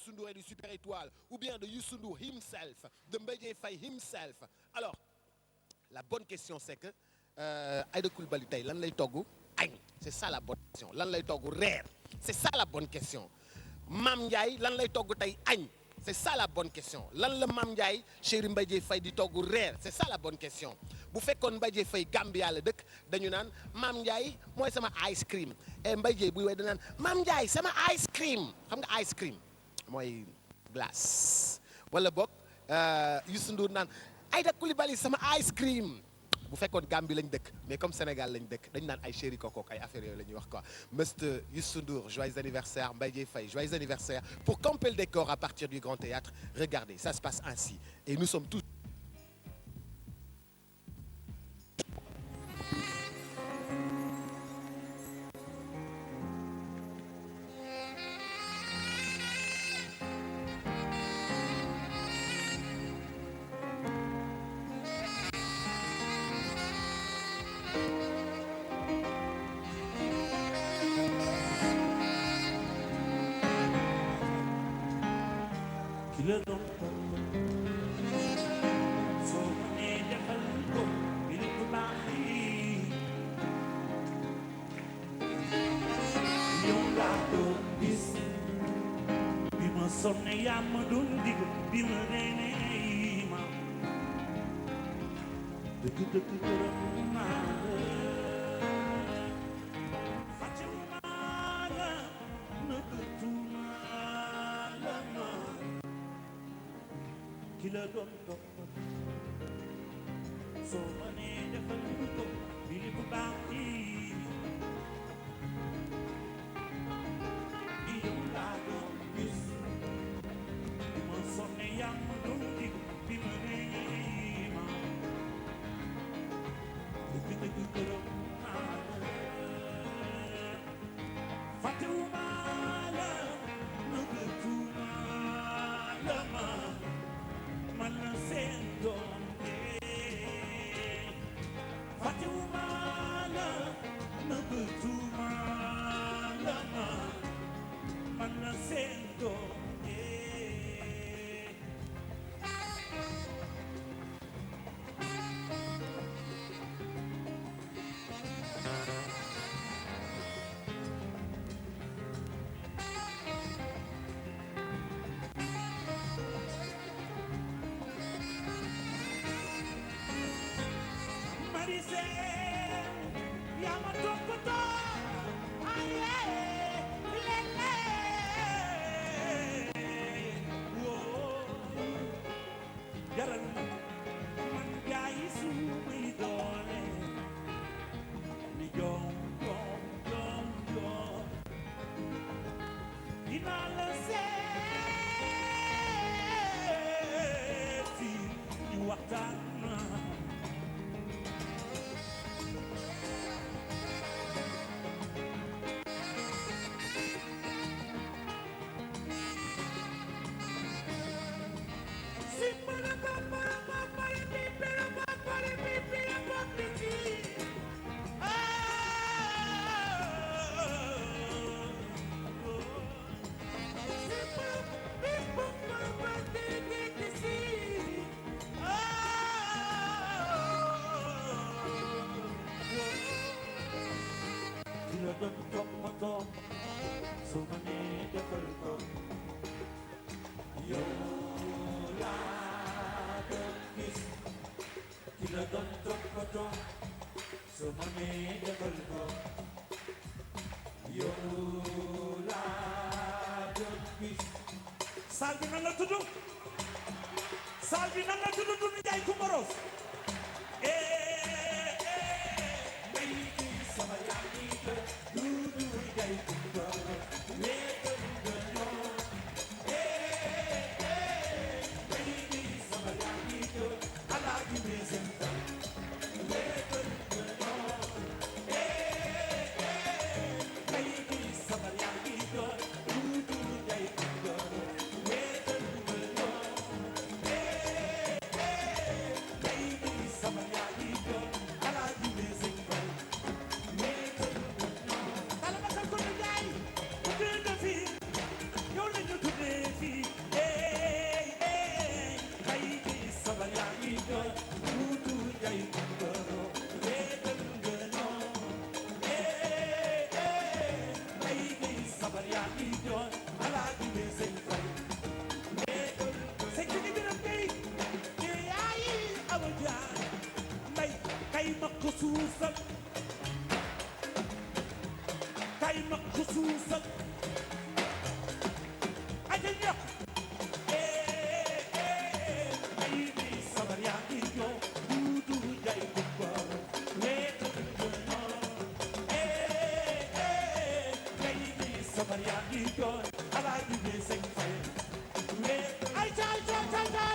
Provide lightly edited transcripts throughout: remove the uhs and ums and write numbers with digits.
Youssou Ndour et du Super Étoile, ou bien de Youssou Ndour himself, de Mbaye Faye himself. Alors, la bonne question c'est que Aïda Coulibaly tey lan lay togg añ, c'est ça la bonne question. Lan lay togg reer, c'est ça la bonne question. Mame Ndiaye lan lay togg tey añ, c'est ça la bonne question. Lan la Mame Ndiaye chéri Mbaye Faye di togg reer, c'est ça la bonne question. Bu fekkoon Mbaye Faye Gambia la dëkk dañu naan Mame Ndiaye mooy sama ice cream et Mbaye buy way danaan Mame Ndiaye sama ice cream. Xam nga ice cream mooy glace. Wala boog Youssou Ndour naan Aïda Coulibaly sama ice cream. Bu fekkoon Gambie lañ dëkk mais comme Sénégal lañ dëkk dañ naan ay chéri coco ay affaires yooyu la ñuy wax quoi. Mr Youssou Ndour, joyeux anniversaire. Mbaye Faye, joyeux anniversaire. Pour camper le décor à partir du Grand Théâtre, regardez, ça se passe ainsi. Et nous sommes tous saal bi nan la tudd saal bi nan la tudd Doudou Ndiaye Coumba Rose sama yaa ngi Doudou Ndiaye Coumba xusuusal kay ma xusuusal aja ñëpp ay bi sabar yaa ngi ñëw duudu jay kumba weeta kay bi sabar yaa ngi ñëw alaaji bi sëñ fay ay caay caay caay caay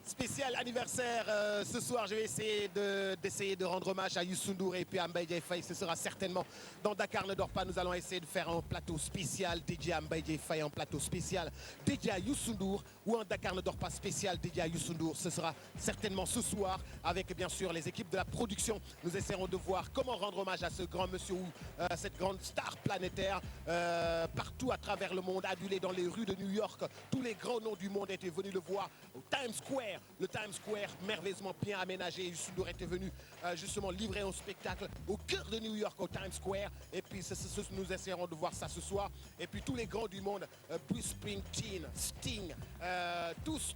Spécial anniversaire ce soir, je vais essayer de rendre hommage à Youssou N'Dour et puis à Mbaye Dièye Faye. Ce sera certainement dans Dakar ne dort pas. Nous allons essayer de faire un plateau spécial dédié à Mbaye Dièye Faye, un plateau spécial dédié à Youssou N'Dour ou un Dakar ne dort pas spécial dédié à Youssou N'Dour. Ce sera certainement ce soir avec bien sûr les équipes de la production. Nous essaierons de voir comment rendre hommage à ce grand monsieur ou cette grande star planétaire partout à travers le monde, adulé dans les rues de New York. Tous les grands noms du monde étaient venus le voir au Times Square. Le Times Square merveilleusement bien aménagé. Youssou N'Dour était venu justement livrer un spectacle au cœur de New York, au Times Square. Et puis nous essaierons de voir ça ce soir. Et puis tous les grands du monde, Bruce Springsteen, Sting, tous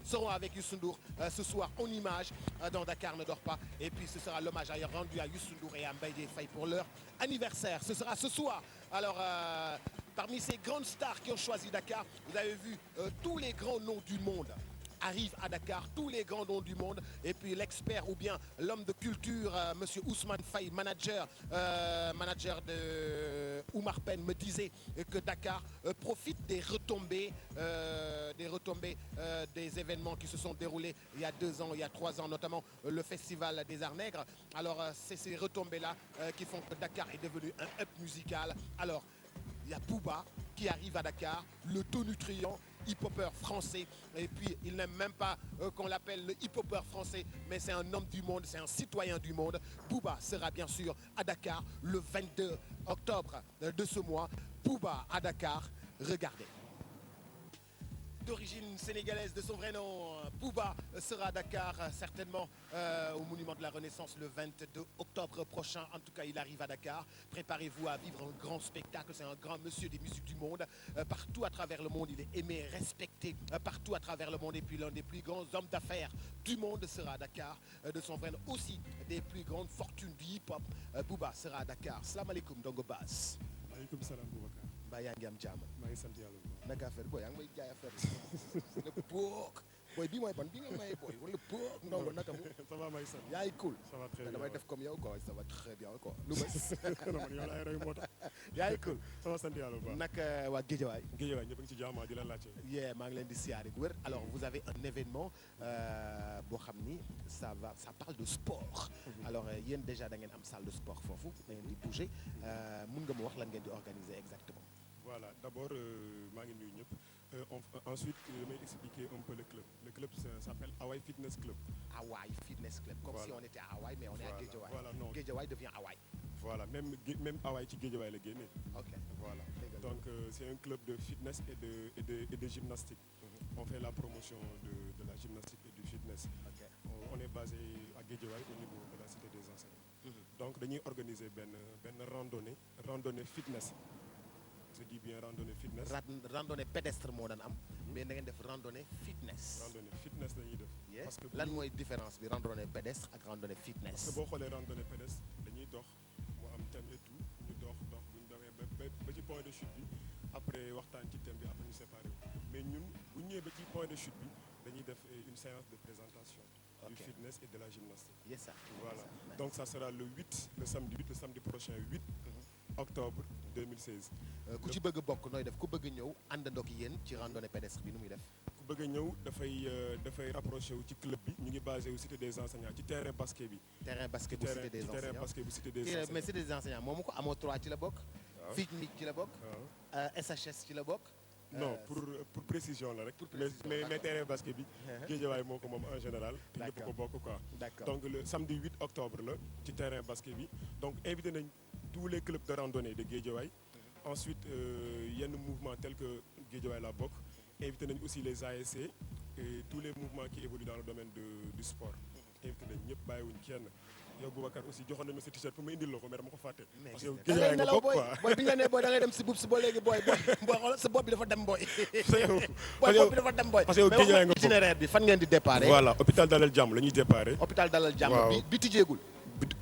seront avec Youssou N'Dour ce soir en image dans Dakar ne dort pas. Et puis ce sera l'hommage rendu à Youssou N'Dour et à Mbaye Dièye Faye pour leur anniversaire. Ce sera ce soir. Alors parmi ces grandes stars qui ont choisi Dakar, vous avez vu tous les grands noms du monde arrivent à Dakar, tous les grands noms du monde. Et puis l'expert ou bien l'homme de culture, monsieur Ousmane Faye, manager de Oumar Pène, me disait que Dakar profite des retombées des événements qui se sont déroulés il y a 2 ans, il y a 3 ans, notamment le Festival des Arts Nègres. Alors c'est ces retombées-là qui font que Dakar est devenu un hub musical. Alors il y a Booba qui arrive à Dakar, le tonitruant hip-hopper français, et puis il n'aime même pas qu'on l'appelle le hip-hopper français, mais c'est un homme du monde, c'est un citoyen du monde. Booba sera bien sûr à Dakar le 22 octobre de ce mois. Booba à Dakar, regardez. D'origine sénégalaise, de son vrai nom, Booba sera à Dakar certainement au Monument de la Renaissance le 22 octobre prochain. En tout cas, il arrive à Dakar. Préparez-vous à vivre un grand spectacle. C'est un grand monsieur des musiques du monde. Partout à travers le monde, il est aimé, respecté partout à travers le monde. Et puis l'un des plus grands hommes d'affaires du monde sera à Dakar. De son vrai nom aussi, des plus grandes fortunes du hip-hop. Booba sera à Dakar. Salam alaikum, Dongo Bass. Maaleykum salaam Boubacar. Mbaa yaa ngi am jàmm. maa ngi sant yàlla bu baax. Naka affaire booy yaa ngi may jaay affaire bi. Le pook. Booy bii mooy ban bi nga may booy wala pook ndongo naka mu. Ça va maa ngi sant. yaa ngi cool. Ça va très bien. damay def comme yow quoi ça va très bien quoi. lu bës. non man yow laay roy moo tax. yaa ngi cool. Ça va sant yàlla bu baax. naka waa Guédiawaye. Guédiawaye ñëpp a ngi ci jàmm di la laajte. yee maa ngi leen di siyaare bu wér. Alors vous avez un événement boo xam ni ça parle de sport. Alors yéen déjà da ngeen am salle de sport foofu da ngeen di bouger mun nga ma wax lan ngeen di organiser exactement. Voilà, d'abord maa ngi nuyu ñëpp. Ensuite je vais expliquer un peu le club. Le club s'appelle Hawaii Fitness Club. Hawaii Fitness Club. Comme voilà. si on était à Hawaï mais on est à Guédiawaye. Voilà, non. Guédiawaye devient Hawaï. Voilà, même Hawaï ci Guédiawaye la génne. Ok. Voilà. Donc c'est un club de fitness et de gymnastique. On fait la promotion de la gymnastique et du fitness. Ok. On est basé à Guédiawaye au niveau de la cité des enseignants. Donc dañuy organiser benn randonnée fitness. je dis bien randonnée fitness. Randonnée pédestre moo daan am. mais da ngeen def randonnée fitness. Randonnée fitness la ñuy def. parce que lan mooy différence bi randonnée pédestre ak randonnée parce fitness. que boo xoolee randonnée pédestre dañuy dox mu am thème et tout ñu dox bu ñu demee ba ci point de chute bi après waxtaan ci thème bi après ñu séparé mais ñun bu ñu ñëwee ba ci point de chute bi dañuy def une séance de présentation. du fitness et de la gymnastique. yes sir. Voilà. Donc ça sera le 8, le samedi prochain 8 octobre 2016. ku ci bëgg bokk nooy def ku bëgg ñëw àndandoo ak yéen ci randonnée pédestre bi nu muy def. ku bëgg a ñëw dafay rapproché wu ci club bi ñu ngi basé wu cité des enseignants ci terrain basket bi. terrain basket bu cité des enseignants terrain basket bu cité des enseignants. mais cité des enseignants moomu ko amoo 3 ci la bokk. waaw FICMIC ci la bokk. SHS ci la bokk. non pour précision la rek. mais terrain basket bi. Guédiawaye moo ko moom en général. te ñëpp ko bokk quoi. donc le samedi 8 octobre la ci terrain basket bi donc invité nañ tous les clubs de randonnée de Guédiawaye. ensuite yenn mouvements tels que Guédiawaye la bokk. invité nañ aussi les ASC et tous les mouvements qui évoluent dans le domaine du sport. invité nañ ñëpp bàyyiwuñ kenn. yow Boubacar aussi joxoon nañ ma sa t-shirt pour ma indil la ko mais dama ko fàtte. parce que yow Guédiawaye nga bokk quoi booy bi nga nee booy da ngay dem si boobu si boo léegi booy xool sa bopp bi dafa dem booy. parce bopp bi dafa dem booy. parce que yow Guédiawaye nga bokk itinéraire bi fan ngeen di déparé. voilà hôpital Dalal Jàmm la ñuy déparé. hôpital Dalal Jàmm bi tijjeegul.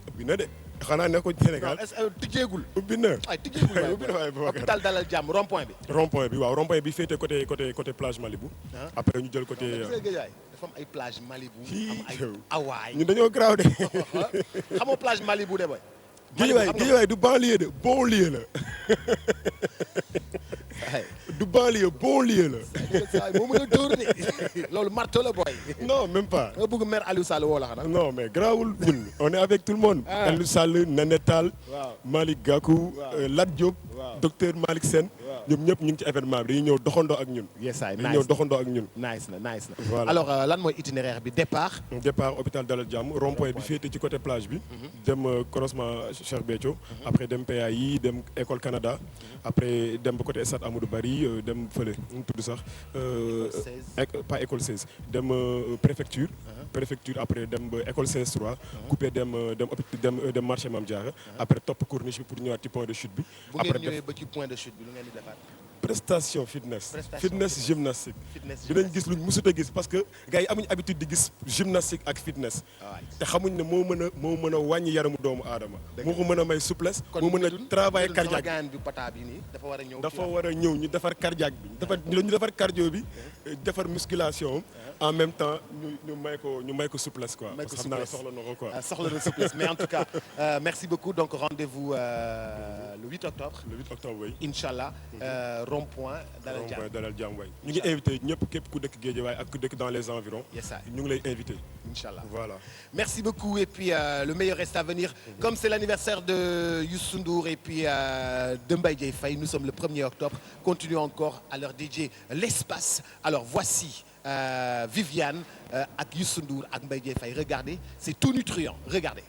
ubbi na de xanaa ne ko Sénégal. est-ce que tijjeegul. ubbi na ay tijjeegul waay ubbi na waay Boubacar. hôpital Dalal Jàmm rond point bi. rond point bi waaw rond point bi féete côté plage Malibu. après ñu jël côté. dafa am ay plage Malibu. am ay Hawaï. ñun dañoo graaw de. xamoo plage Malibu de boy. Guédiawaye du banlieue de bon lieu la. du banlieue bon lieu la. moo mën a dóor de loolu marteau la boy. non même pas. nga bëgg maire Aliou Sall woo la xanaa. non mais grawul ñun on est avec tout le monde. Aliou Sall Néné Tall. Malick Gakou. Lat Diop. docteur Malick Sène. ñoom ñëpp ñu ngi ci événement bi dañuy ñëw doxandoo ak ñun. yes ay dañuy ñëw doxandoo ak ñun. nice na. voilà alors lan mooy itinéraire bi départ hôpital Dalal Jàmm rond point bi féete ci côté plage bi. dem croisement Cheikh Béthio. après dem PAI dem école Canada. après dem ba côté stade Amadou Barry dem fële nu mu tudd sax. pas école 16 dem préfecture. préfecture après dem ba école 16-3. coupé dem marché Mame Diarra. après topp corniche bi pour ñëwaat ci point de chute bi. bu ngeen ñëwee ba ci point de chute bi lu ngeen di defaat. prestation fitness gymnastique dinañ gis luñ mësut a gis parce que gars yi amuñ habitude di gis gymnastique ak fitness te xamuñ ne moo mën a wàññi yaramu doomu aadama moo ko mën a may souplesse moo mën a travail cardiaque bi pata bi nii dafa war a ñëw ñu defar cardiaque bi ñu defar cardio bi defar musculation en même temps ñu may ko souplesse quoi parce que xam naa soxla na ko quoi soxla na souplesse mais en tout cas merci beaucoup donc rendez-vous le 8 octobre oui inchallah rond-point Dalal Jàmm way ñu ngi invité ñëpp képp ku dëkk Guédiawaye ak ku dëkk dans les environs. ñu ngi lay invité. Inch'Allah. Voilà. Merci beaucoup et puis le meilleur reste à venir. Comme c'est l'anniversaire de Youssou Ndour et puis de Mbaye Dièye Faye, nous sommes le 1er octobre. Continuons encore à leur dédier l'espace. Alors voici Viviane ak Youssou Ndour ak Mbaye Dièye Faye. Regardez, c'est tout nutrient. Regardez.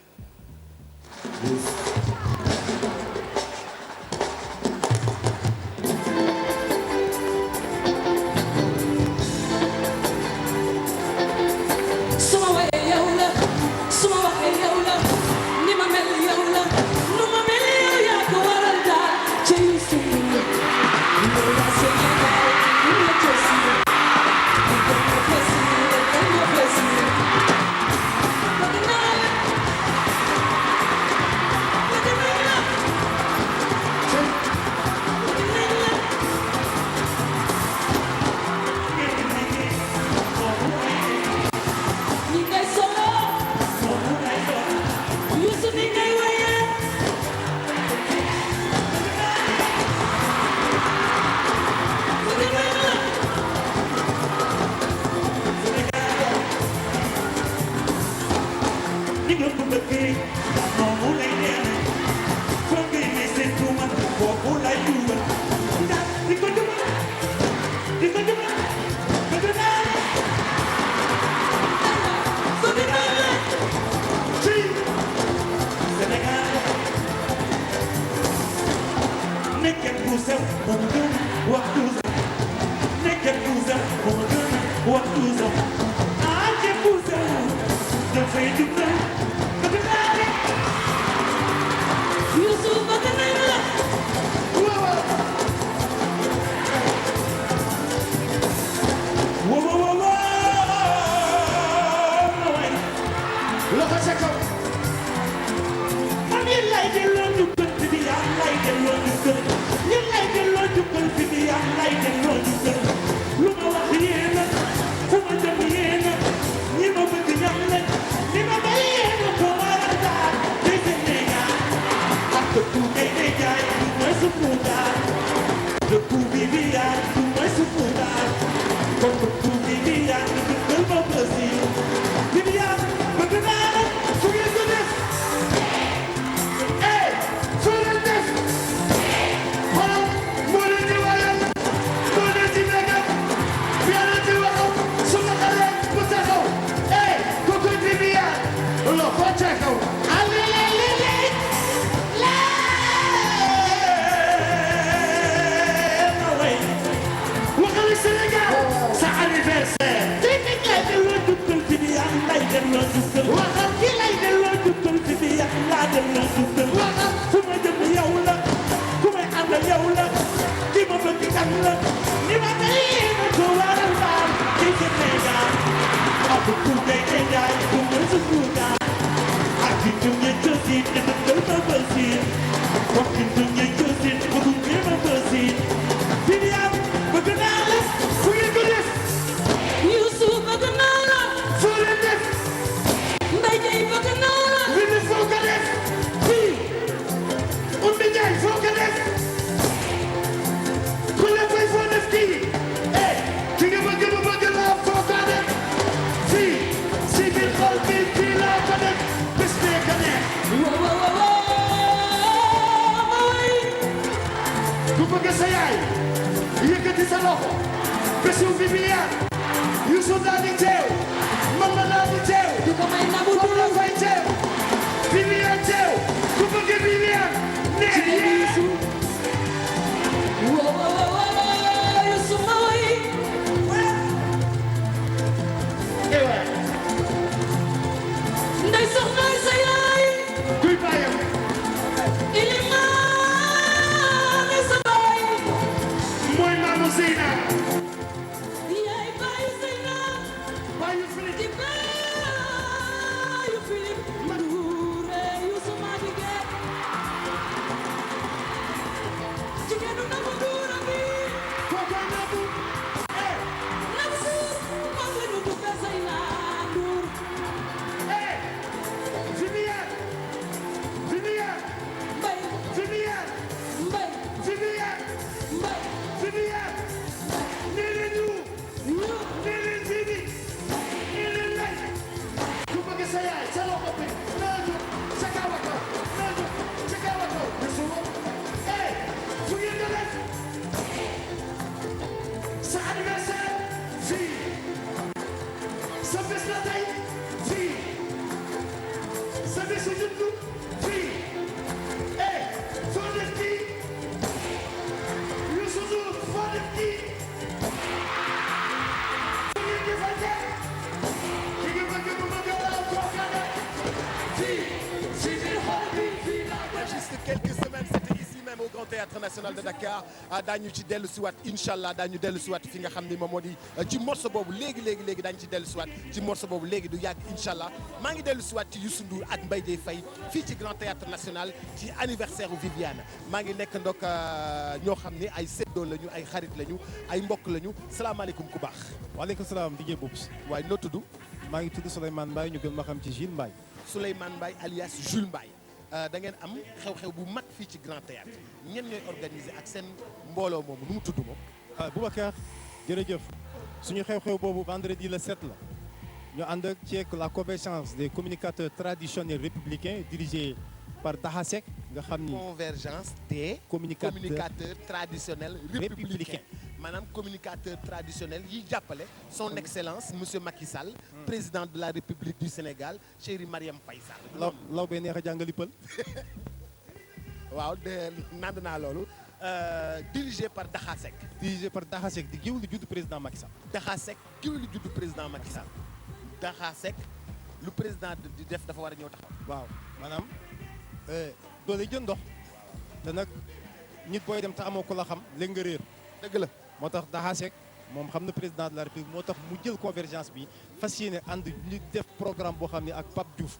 le Sénégal sa anniversaire tey lay delloo jukkal Viviane lay delloo jukkal waxal ki lay delloo jukkal Viviane laa delloo jukkal waxal fu ma jëm yow la ku may àndal yow la ki ma bëgg kan la ni ma tey na ko waral baal ci Sénégal ak ku day enjaay ku ma sukuga ak ci tunye josi ne ma dal ma basi ak ci tunye josi ne ma dal ma basi Viviane bëgg naa la fu ngeen ko def Youssou bëgg naa la foo leen def Mbaye Dieye bëgg naa la Wili foo ko def fii Oumy Ndiaye foo ko def ku la fay foo def kii eh ki nga bëgg ma bëgg laa foo ko def fii si biir xol bi fii laa ko def bés bee ko neex ku bëgg sa yaay yëkkati sa loxo bésu Viviane Youssou daal di teew Mama daal di teew di ko may Nabou Foo la Diouf fay teew Viviane teew ku bëgg Viviane nee Youssou Youssou ma way ndey soxna sa yaay kuy bàyyam ilimaane sa baay mooy maamu Zeyna yaay baayu Zeyna bàyyi Philippe di baayu Philippe Ndouré Youssou ma jigéen jigéenu Nabou Ndour bi kooku Nabou Nabou moom la ñu duppee Zeyna Ndour Viviane Viviane Mbaye Viviane Mbaye Viviane Mbaye Viviane nee leen ñu nee leen Vivi nee leen lay ku bëgg sa yaay sa loxo bi naa jóg ca kaw a kaw naa jóg ca kaw a kaw bésu fu ngeen ko def sa anniversaire fii sa bés la tey fii sa bésu juddu fii foo def kii Youssou Ndour foo def kii fu ngeen defante ki nga bëgg mu bëgg laa bokkale fii si biir xol bi fii laa ko def. Juste quelques semaines c'était ici même au Grand Théâtre National de Dakar daañu ci dellu siwaat inchallah daañu dellu siwaat fi nga xam ni moom moo di ci morceau boobu léegi daañu ci dellu siwaat ci morceau boobu léegi du yàgg inchallah maa ngi dellu siwaat ci Youssou Ndour ak Mbaye Dieye Faye fii ci Grand Théâtre National ci anniversaire u Viviane maa ngi nekk ndok ñoo xam ni ay séddoo lañu ay xarit lañu ay mbokk lañu salaamaaleykum ku baax waaleykum salaam DJ Boubs waaye noo tudd maa ngi tudd Souleymane Mbaye ñu gën ma xam ci Jules Mbaye Souleymane Mbaye alias Jules Mbaye da ngeen am xew-xew bu mag fii ci Grand Théâtre ñen ñooy organiser ak seen mbooloo moomu nu mu tudd moom Boubacar jërëjëf suñu xew-xew boobu vendredi le 7 la ñu ànd ak ceek la convergence des communicateurs traditionnels républicains dirigés par Taha Seck nga xam ni convergence des communicateurs traditionnels républicains maanaam communicateur traditionnel yi jàppale son excellence monsieur Macky Sall président de la République du Sénégal chéri Mariam Faye Sall law bee neex a jàngali pël waaw de nand naa loolu dirigé par Taha Seck dirigé par Taha Seck di géwélu juddu président Macky Sall Taha Seck géwélu juddu président Macky Sall Taha Seck lu président di def dafa war a ñëw taxaw waaw maanaam doole jën ndox te nag nit booy dem te amoo ko la xam léegi nga réer dëgg la moo tax Taha Seck moom xam na président de la République moo tax mu jël convergence bi fas yéene ànd ñu def programme boo xam ne ak Pape Diouf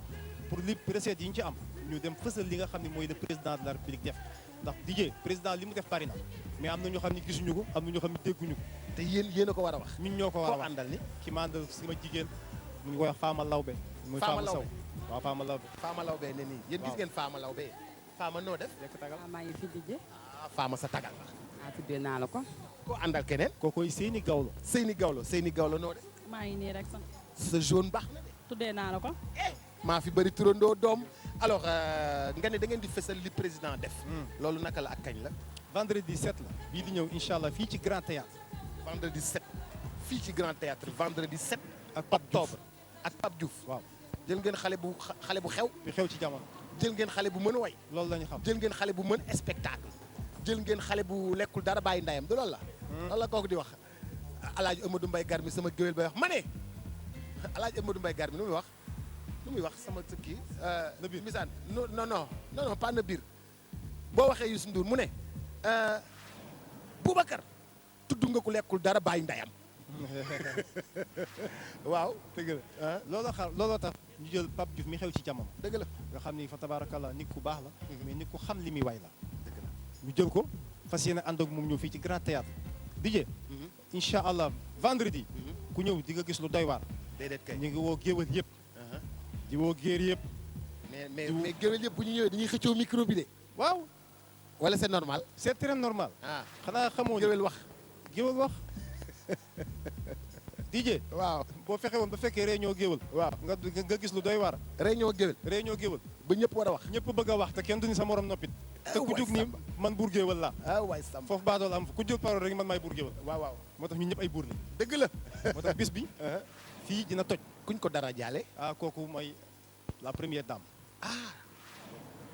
pour li recettes yi ñu ci am ñu dem fësal li nga xam ne mooy le président de la République def ndax DJ président li mu def bari na mais am na ñoo xam ne gisuñu ko am na ñoo xam ne dégguñu ko te yéen a ko war a wax ñun ñoo ko war a koo wax àndal ni ki ma àndal sama jigéen mu ngi koy wax Fama Lawbe muy Fama Fama Sow Lawbe. waaw Fama Lawbe Fama Lawbe ne nii yéen gis ngeen Fama Lawbe Fama noo def yekk tagal maa ngi fi DJ Fama sa tagal la tuddee naa la ko koo àndal keneen kookoy Seyni Gawlo Seyni Gawlo noo def maa ngi nii rek sax sa jaune baax na de tuddee naa la ko maa fi bëri turandoo doom alors nga ne da ngeen di fësal li président def loolu naka la ak kañ la vendredi 7 la bii di ñëw incha allah fii ci Grand Théâtre vendredi 7 fii ci Grand Théâtre vendredi 7 ak Pape Diouf octobre ak Pape Diouf waaw jël ngeen xale bu xew bi xew ci jamono jël ngeen xale bu mën a way loolu la ñu xam jël ngeen xale bu mën spectacle jël ngeen xale bu lekkul dara bàyyi ndayam du loolu la loolu la kooku di wax Alaaji Amadou Mbaye Garmi sama géwél bay wax ma ne Alaaji Amadou Mbaye Garmi nu muy wax sama kii Nabir misaan non pas Nabir boo waxee Youssou Ndour mu ne Boubacar tudd nga ku lekkul dara bàyyi ndayam waaw dëgg la looloo tax ñu jël Pape Diouf mi xew ci jamono dëgg la nga xam ni fa tabarakallah nit ku baax la mais nit ku xam li muy way la dëgg la ñu jël ko fas yéene ànd ak moom ñëw fii ci Grand Théâtre DJ incha allah vendredi ku ñëw di nga gis lu doy waar déedéet kay ñu ngi woo géwél yëpp di woo géer yëpp mais géwél yëpp bu ñu ñëwee dañuy xëccoo micro bi de waaw wala c'est normal c'est très normal xanaa xamoo géwél wax DJ waaw boo fexe woon ba fekkee réunion géwél waaw nga gis lu doy waar réunion géwél ba ñëpp war a wax ñëpp bëgg a wax te kenn du ni sa morom noppit te ku jug ni man buur géwél la waay sam foofu baadoo la am ku jël parole rek man maay buur géwél waaw moo tax ñun ñëpp ay buur lañ dëgg la moo tax bis bi fii dina toj kuñ ko dara jaale kooku mooy la première dame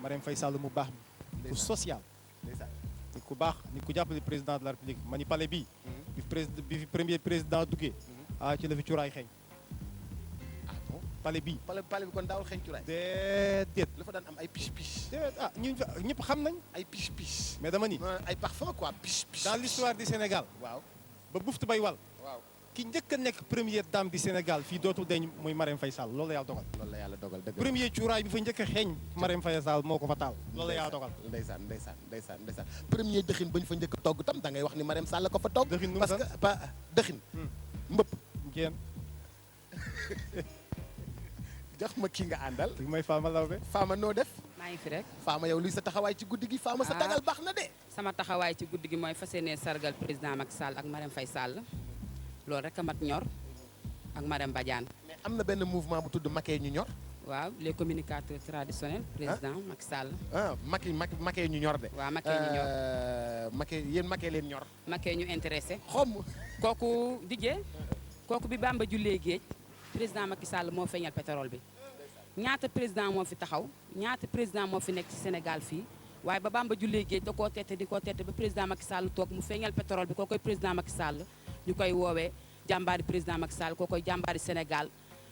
Marème Faye Sall mu baax mi ku social nit ku baax nit ku jàppale président de la république ma ni palais bii bi fi premier président duggee ci la fi cuuraay xeeñ bon palais bii pale bi kon daawul xeeñ cuuraay déedéet la fa daan am ay piche piche déedéet ñun fa ñëpp xam nañ ay piche piche mais dama ni ay parfum quoi piche piche dans l'histoire du Sénégal waaw ba buftu bay wal waaw ki njëkk a nekk première dame du Sénégal fii dootul deñ muy Marème Faye Sall loolu la yàlla dogal loolu la yàlla dogal dëgg premier cuuraay bi fa njëkk a xeeñ Marème Faye Sall moo ko fa taal loolu la yàlla dogal ndeysaan premier dëxin ba ñu fa njëkk a togg tam da ngay wax ni Marème Sall ko fa togg dëxin nu mu parce que pas dëxin mbëpp ngeen jox ma kii nga àndal may Fama Lawbe Fama noo def maa ngi fi rek Fama yow luy sa taxawaay ci guddi gi Fama sa tagal baax na de sama taxawaay ci guddi gi mooy fas yéene sargal président Macky Sall ak Marème Faye Sall loolu rek a mat ñor ak Marème Badiane mais am na benn mouvement bu tudd Macky ñu ñor waaw les communicateurs traditionnels président Macky Sall Macky ñu ñor de waaw Macky ñu ñor yéen Macky leen ñor Macky ñu intéressé xom kooku dijee kooku bi Bamba jullee géej président Macky Sall moo feeñal pétrole bi ñaata président moo fi taxaw ñaata président moo fi nekk ci Sénégal fii waaye ba Bamba jullee géej da koo tette di koo tette ba président Macky Sall toog mu feeñal pétrole bi koo koy président Macky Sall ñu koy woowee jàmbaari président Macky Sall koo koy jàmbaari Sénégal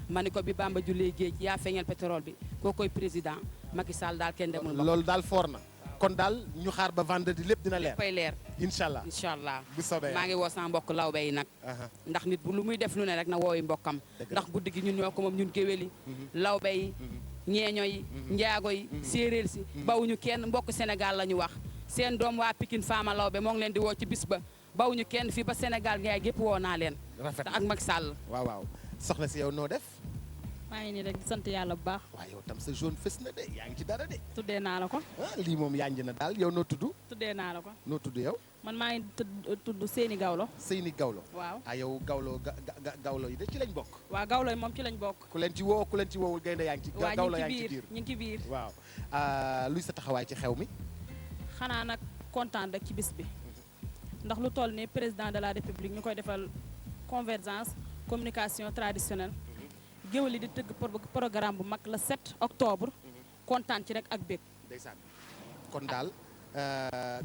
ma ni ko bi Bamba jullee géej yaa feeñal pétrole bi koo koy président Macky Sall daal kenn demul ba loolu daal foor na kon daal ñu xaar ba vendredi lépp dina leer koy leer incha allah incha allah bu soobee maa ngi woo sama mbokk lawbe yi nag ndax nit bu lu muy def lu ne rek na woowi mbokkam ndax guddi gi ñun ñoo ko moom ñun géwél yi lawbe yi ñeeño yi njaago yi séeréer si bawuñu kenn mbokk Sénégal la ñu wax seen doom waa Pikine Fama Lawbe moo ngi leen di woo ci bis ba bawuñu kenn fii ba Sénégal ngay gépp woo naa leen rafet ak Macky Sall waaw soxna si yow noo def maa ngi nii rek di sant yàlla bu baax. waaw yow tam sa jaune fës na de yaa ngi ci dara de tuddee naa la ko. lii moom yaa ngi na daal yow noo tudd tuddee naa la ko. noo tudd yow man maa ngi tudd Seyni Gawlo. Seyni Gawlo waaw yow Gawlo Gawlo yi de ci lañ bokk waaw Gawlo yi moom ci lañ bokk. ku leen ci woo ku leen ci woowul gaynde yaa ngi ci Gawlo yaa ngi ci biir ñu ngi ci biir. waaw luy sa taxawaay ci xew mi xanaa nag kontaan rek ci bis bi ndax lu toll ni président de la république ñu koy defal convergence communication traditionnelle géwél yi di tëgg programme bu mag le 7 octobre kontaan ci rek ak bég. ndeysaan kon daal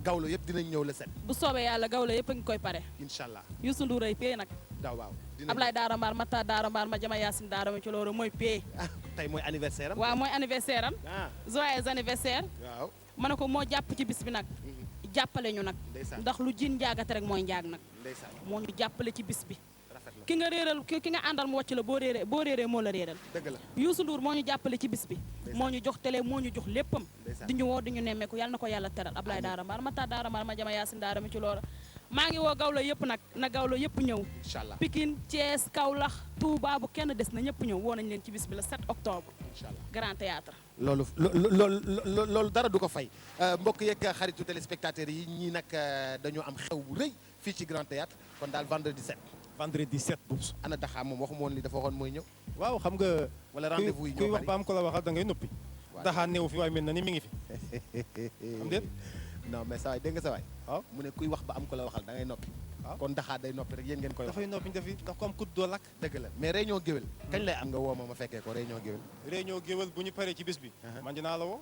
Gawlo yëpp dinañ ñëw le 7 bu soobee yàlla Gawlo yëpp a ngi koy pare. incha allah Youssou Ndour ay pee nag. waaw Ablaye Daara Mbaar Mata Daara Mbaar ma jama Yacine Daara ma ci loolu mooy pee. tey mooy anniversaire am waaw mooy anniversaire am. joyeux anniversaire. waaw ma ne ko moo jàpp ci bis bi nag. jàppale ñu nag. ndax lu jin njaagate rek mooy njaag nag. moo ñu jàppale ci bis bi. ki nga réeral ki nga àndal mu wàcc la boo réeree moo la réeral. dëgg la Youssou Ndour moo ñu jàppale ci bis bi. moo ñu jox télé moo ñu jox léppam. di ñu woo di ñu nemmeeku yàlla na ko yàlla teral Ablaye Daara Mbaar Mata Daara Mbaar ma jama Yacine Daara mi ci loora maa ngi woo Gawlo yëpp nag na Gawlo yëpp ñëw. incha allah Pikine Thiès Kaolack Touba bu kenn des na ñëpp ñëw woo nañ leen ci bis bi le 7 octobre. incha allah Grand Théâtre. loolu dara du ko fay mbokk yeeg xaritu téléspectateurs yi ñii nag dañoo am xew bu rëy fii ci Grand Théâtre kon daal vendredi 7. vendredi 7 boobu. ana Daxa moom waxuma woon li dafa waxoon mooy ñëw. waaw xam nga. wala rendez-vous yi ñoo kuy wax ba am ko la waxal da ngay noppi. Daxa néew fi waaye mel na ni mi ngi fi. xam ngeen. non mais sa waay dégg nga sa waay. waaw mu ne kuy wax ba am ko la waxal da ngay noppi. waaw kon Daxa day noppi rek yéen ngeen koy wax. dafay noppi dafi ndax ko am kudd doo lakk. dëgg la mais réunion géwél. kañ lay am nga woo ma fekkee ko réunion géwél. réunion géwél bu ñu paree ci bis bi. man dinaa la woo.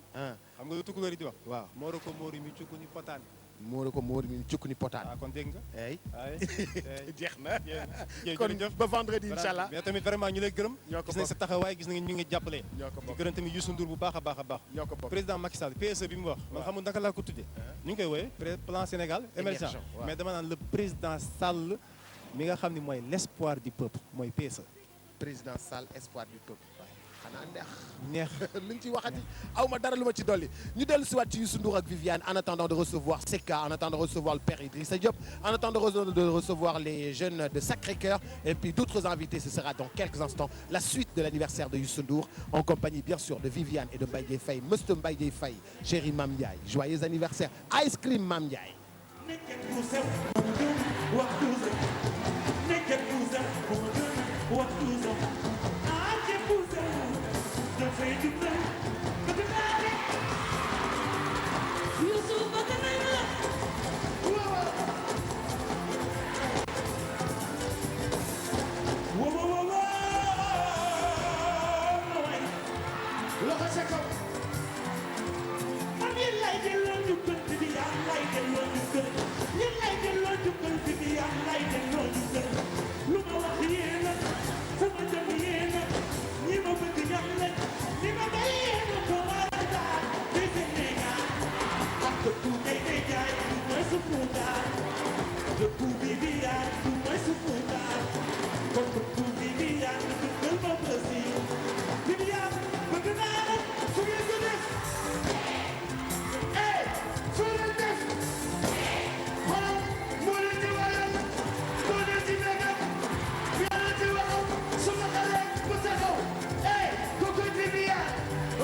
xam nga lu tukulóor yi di wax. waaw mooro ko moori mi cukku ni potaan moo ko moo min cukk ni potaan. kon dégg nga. ay jeex na. kon kon ba vendredi incha allah. mais tamit vraiment ñu lay gërëm. ñoo ko gis nañ sa taxawaay gis nañ ñu ngi jàppale. ñoo ko bokk di gërëm tamit Youssou Ndour bu baax a baax a baax. ñoo ko bokk président Macky Sall PSE bi mu wax. man xamul naka laa ko tuddee. ñu ngi koy wooyee plan Sénégal émergent. mais dama naan le président Sall mi nga xam ne mooy l' espoir du peuple mooy PSE. président Sall espoir du peuple. xanaa neex luñ ci waxati aw ma dara lu ma ci dolli ñu dellu si waat ci Youssou Ndour ak Viviane en attendant de recevoir Seka, en attendant de recevoir le père Idrissa Diop, en attendant de recevoir les jeunes de Sacré-Cœur et puis d'autres invités. Ce sera dans quelques instants la suite de l'anniversaire de Youssou Ndour en compagnie bien sûr de Viviane et de Mbaye Dièye Faye. Mr Mbaye Dièye Faye, chéri Mame Ndiaye, joyeux anniversaire Ice Cream Mame Ndiaye. Youssou bëgg nañ la loxo ca kaw man yéen lay delloo njukkal bi di yàlla lay delloo njukkal yéen lay delloo njukkal bi di yàlla lay delloo njukkal lu ma wax yéen a fu ma jëm yéen a ñi ma bëgg ñam leen ñi ma bay yéen a ko war a daal di Sénégal ak dëkku ngay day jaay du mooy su puudaar dëkku bi di yaay du mooy su puudaar kon dëkku bi di yaay du dëkkal ma bësi bi di yaay bëgg naa la fu ngeen ko def fu leen def xoolal moo leen di waral moo leen di negal moo leen di waxal suma xale bu taxaw kooku di bi yaay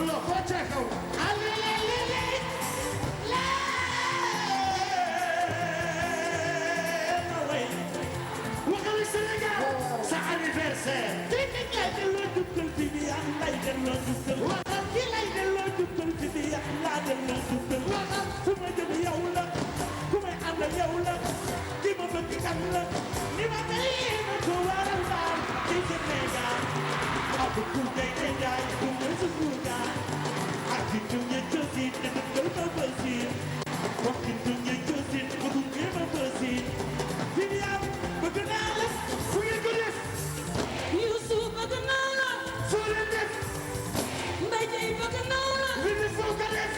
loxo ca kaw waxal Sénégal sa anniversaire tey ki lay delloo jukkal fi bi yaa lay delloo jukkal waxal ki lay delloo jukkal fi bi yaa laa delloo jukkal waxal fu ma jëm yow la ku may àndal yow la ki ma bëgg kan la ni ma mel ma ko waral daal ci Sénégal ak ku ngay day jaay ku may su suugaar ak ki junge josin ne dëkkal ma bësin wax ki junge josin ma gunge ma bësin fi bi yaa bëgg naa la fu ngeen ko def Youssou bëgg naa la foo leen def Mbaye Dièye bëgg naa la Vivi foo ko def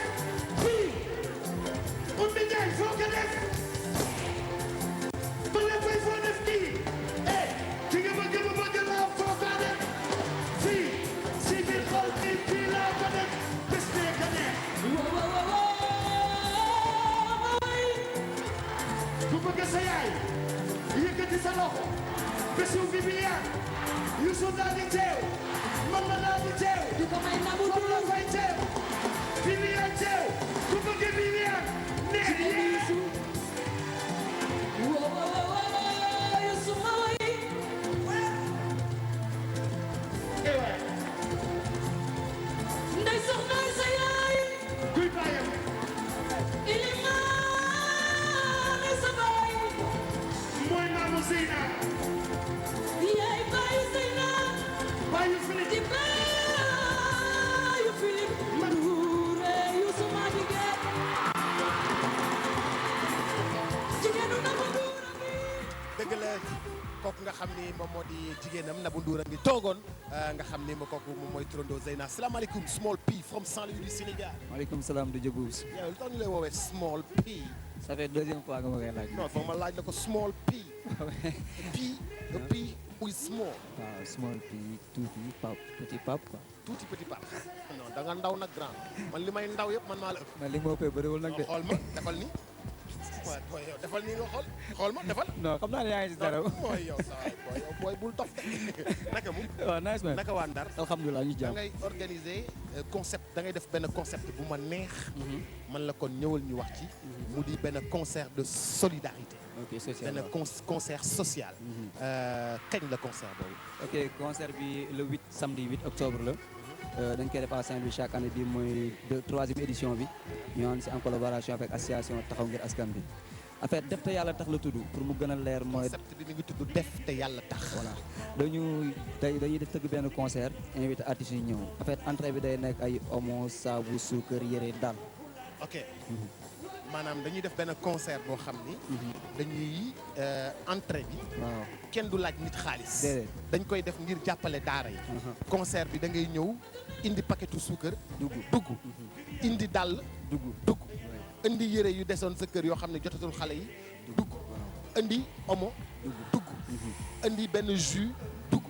fii Oumy Ndiaye foo ko def Bala Faye foo def kii ki nga bëgg ma bëgg laa foo ko def fii si biir xol bi fii laa ko def bés bee ko neex ku bëgg sa yaay yëkkati sa loxo bésu Viviane Youssou daal di teew man ma daal di teew di ko may Nabou Fop la Ndour fay teew Viviane teew ku bëgg Viviane neex yee Youssou ma way ndey soxna sa yaay kuy bàyyam ilimaane sa baay mooy maamu Zeyna yaay baayu Zeyna bàyyi fili di baayu Philippe Ndouré Youssou ma jigéen jigéenu Nabou Ndour dëgg la kooku nga xam ni moom moo di jigéenam Nabou Ndour a ngi toogoon nga xam ni kooku moom mooy turandoo Zeyna salaamaaleykum Small P from Saint-Louis du Sénégal. maaleykum salaam du Djibouti. yow lu tax ñu lay woowee Small P. ça fait deuxième fois nga ma koy laaj. non foog ma laaj la ko Small P. P ou small. waaw small P tuuti pap petit pap quoi. tuuti petit P. non da nga ndaw nag grand man li may ndaw yëpp man maa la ëpp. man li nga ma ëppee bëriwul nag de. xool ma defal ni waaw booy yow defal nii nga xool ma defal. non xam naa ne yaa ngi si dara. booy yow saa waay booy yow booy bul dof de naka mu. waaw nice man naka waa Ndar. alhamdulilah ñu da jàmm. ngay organiser concept da ngay def benn concept bu ma neex. man la kon ñëwal ñu wax ci. mu di benn concert de solidarité. ok social benn concert social. kañ la concert boobu. ok concert bi le 8 samedi 8 octobre la. dañ koy def à Saint-Louis chaque année bi mooy troisième édition bi ñu ànd si en collaboration avec association taxaw ngir askan bi en fait def te yàlla tax la tudd pour mu gën a leer mooy. concept bi mi ngi tudd def te yàlla tax. voilà dañuy def tëgg benn concert invité artistes yi ñëw en fait entrée bi day nekk ay omo saabu suukar yére daal. ok maanaam dañuy def benn concert boo xam ni. dañuy entrée bi. waaw kenn du laaj nit xaalis. déedéet. dañ koy def ngir jàppale daara yi. concert bi da ngay ñëw indi paquetu suukar. dugg indi dàll. dugg indi yére yu desoon sa kër yoo xam ne jotatul xale yi. dugg indi omo. dugg indi benn jus. dugg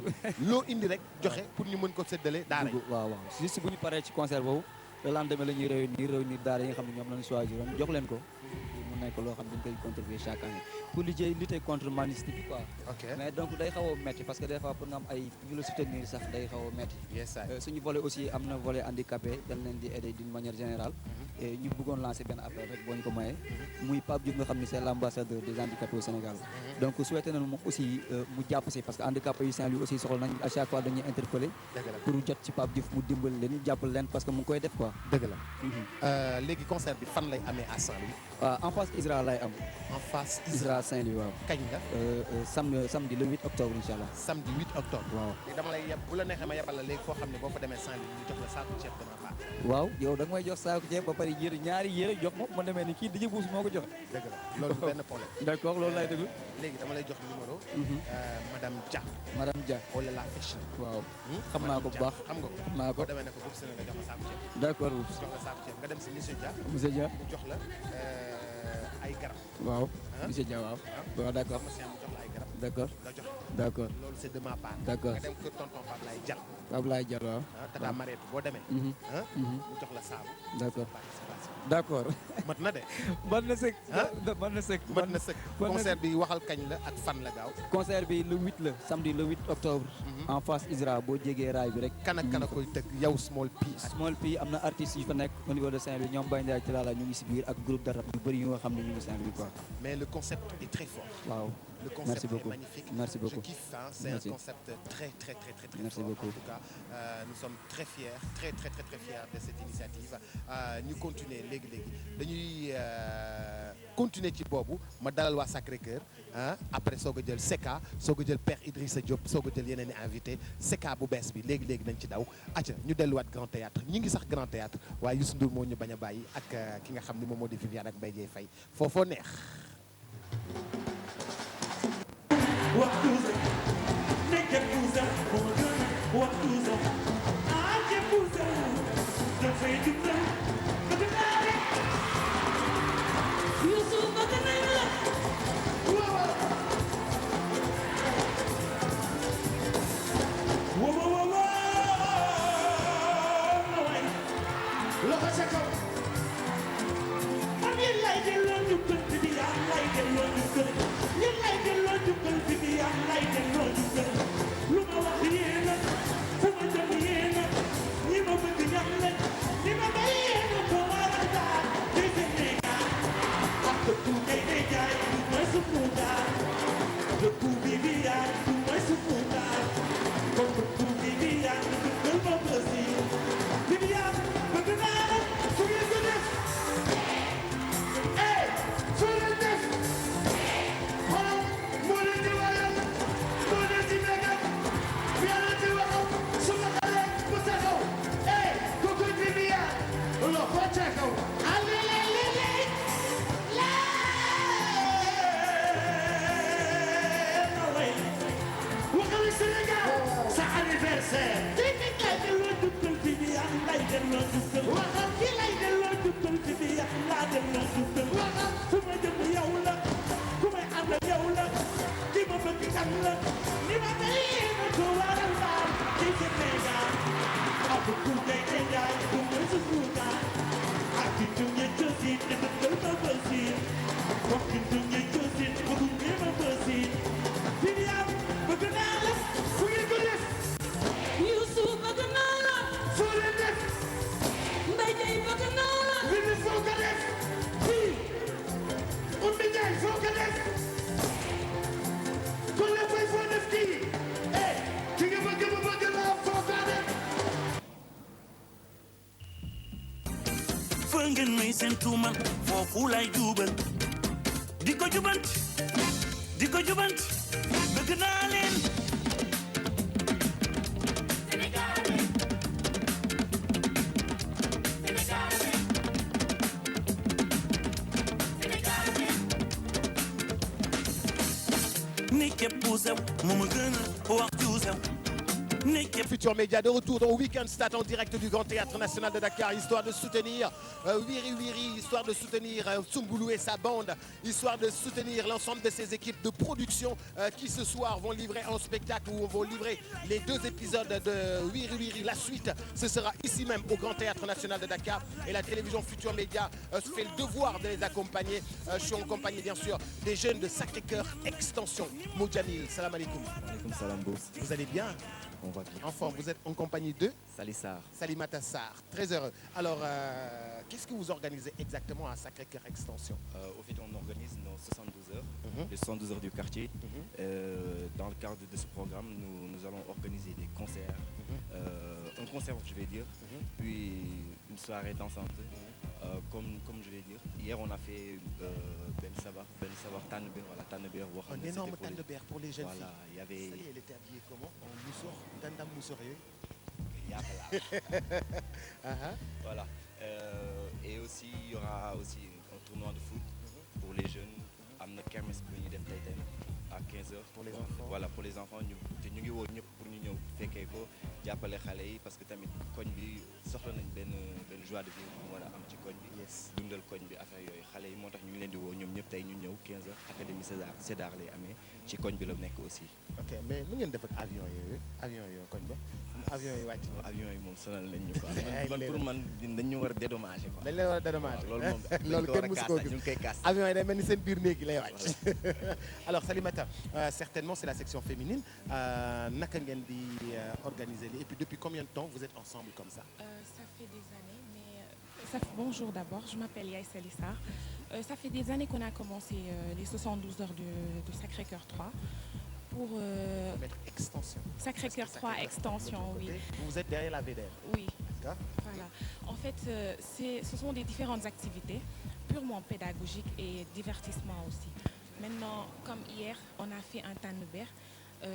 loo indi rek joxe pour ñu mën ko séddale daara yi. waaw waaw juste bu ñu paree ci concert boobu le lendemain la ñuy réunir daara yi nga xam ne ñoom lañu choisir jox leen ko mu nekk loo xam ne dañ koy contribuer chaque année pour lutter contre mendicité bi quoi. mais donc day xaw a métti parce que des fois pour nga am ay ñu la soutenir sax day xaw a métti. suñu volet aussi am na volet handicapé dañ leen di aider d'une manière générale. et ñu bëggoon lancer benn appel rek boo ñu ko mayee muy Pape Diouf nga xam ne c'est l'ambassadeur des handicapés au Sénégal. donc souhaité nañu moom aussi mu jàpp si parce que handicapés yu Saint-Louis aussi soxla nañ à chaque fois dañuy interpeller pour jot ci Pape Diouf mu dimbal leen jàppal leen parce que mu ngi koy def quoi. dëgg la léegi concert bi fan lay amee à Saint-Louis. waaw en face ISRA lay am. en face ISRA Saint-Louis waaw. kañ la. samedi le 8 octobre incha allah. samedi 8 octobre. waaw léegi dama lay yeb bu la neexee ma yebal la léegi foo xam ne boo fa demee Saint-Louis ñu jox la saako ceeb de ma part. waaw yow da nga may jox saako ceeb ba pare ñaari yére jox ma ma demee ni kii DJ Bouss moo ko joxe. dëgg la loolu benn problème. d'accord loolu lay déglu. léegi dama lay jox numéro. madame Dia. madame Dia. wala la fashion. waaw xam naa ko bu baax. xam nga ko xam naa ko boo demee ne ko Bouss na nga jox la saako ceeb. d'accord Bouss. jox la saako ceeb nga dem si monsieur Dia. monsieur Dia mu jox la ay garab. waaw monsieur Dia waaw. waaw d'accord pharmacien mu jox la ay garab. d'accord nga jox d'accord loolu c'est de ma part. d'accord nga dem kër tonton Pape Laye Dia. Pape Laye Dia waaw. tata Mariette boo demee. mu jox la saabu. d'accord d'accord. mat na de. mën na sëkk. mën na sëkk. mën na sëkk concert bi waxal kañ la ak fan la gaaw. concert bi le 8 la samedi le 8 octobre. en face ISRA boo jégee raay bi rek. kan ak kan koy tëgg yow Small P. Small P am na artistes yu fa nekk au niveau de Saint-Louis ñoom Baye Ndiaye Tilala ñu ngi si biir ak groupe de rap yu bëri yu nga xam ne ñu ngi Saint-Louis quoi. mais le concept est très fort. waaw le concept est magnifique. Merci beaucoup. Je kiffe, hein. C'est un concept très Merci fort. beaucoup. En tout cas, nous sommes très fiers, très fiers de cette initiative. Ñu continuer léegi dañuy continuer ci boobu ma dalal waa Sacré-Cœur après soog a jël Seka soog a jël Père Idrissa Diop soog a jël yeneen i invité Seka bu bees bi léegi dañ ci daw acca ñu delluwaat Grand Théâtre ñi ngi sax Grand Théâtre waaye Youssou Ndour moo ñu bañ a bàyyi ak ki nga xam ni moom moo di Viviane ak Mbaye Dieye Faye foofoo neex. ngeen may seen tuuma foofu lay jubal di ko jubant bëgg naa leen képp ku sew mu ma gën a wax ju sew ne képp. Futur Média de retour dans Weekend Start en direct du Grand Théâtre National de Dakar, histoire de soutenir Wiri Wiri, histoire de soutenir Soumboulou et sa bande, histoire de soutenir l'ensemble de ses équipes de production qui ce soir vont livrer un spectacle où vont livrer les 2 épisodes de Wiri Wiri. La suite, ce sera ici même au Grand Théâtre National de Dakar et la télévision Futur Média se fait le devoir de les accompagner. Je suis en compagnie bien sûr des jeunes de Sacré-Cœur Extension. Moudjamil, salam alaikum. Alaikum salam Bous. Vous allez bien? On va bien. En forme, vous êtes en compagnie de Salissar. Salimata Sarr, très heureux. Alors, qu'est-ce que vous organisez exactement à Sacré-Cœur Extension? Au fait, on organise nos 72 heures, les 72 heures du quartier. Dans le cadre de ce programme, nous allons organiser des concerts, un concert, je vais dire, puis une soirée dansante. Comme je vais dire, hier on a fait Ben Sabar Tanneber, voilà, Tanneber. Un énorme Tanneber pour les jeunes voilà, filles. Il y avait... Sali, elle était habillée comment? En moussoir, Tandam moussoirieux. Voilà. Et aussi, il y aura aussi un tournoi de foot pour les jeunes. Am na kermesse bu ñuy def tey à 15h. Pour les enfants. Voilà, pour les enfants. ñu ngi woo ñëpp pour ñu ñëw fekkee ko jàppale xale yi parce que tamit koñ bi soxla nañ benn joie de vivre bu war a am ci koñ bi. dundal koñ bi affaire yooyu xale yi moo tax ñu ngi leen di woo ñoom ñëpp tey ñu ñëw 15h académie César lay amee ci koñ bi la nekk aussi. Ok, mais nu ngeen def ak avion yooyu koñ ba avion yi wàcc. avion yi moom sonal nañ ñu quoi. man pour man dañ ñu war a dédommager quoi. dañ leen war a dédommager. loolu moom loolu kenn mësu koo gis ñu ngi koy kaas. avion yi day mel ni seen biir néeg yi lay wàcc. Alors Salimata, certainement c'est la section féminine naka ngeen di organiser li et puis depuis combien de temps vous êtes ensemble comme ça? Ça fait des années, mais bonjour d'abord, je m'appelle Yaï Salissar. Ça fait des années qu'on a commencé les 72 heures de Sacré-Cœur 3 pour Extension. Sacré-Cœur 3 Extension, oui. Vous êtes derrière la VDR. Oui. Voilà. En fait, ce sont des différentes activités purement pédagogiques et divertissement aussi. Maintenant, comme hier, on a fait un Tanneber.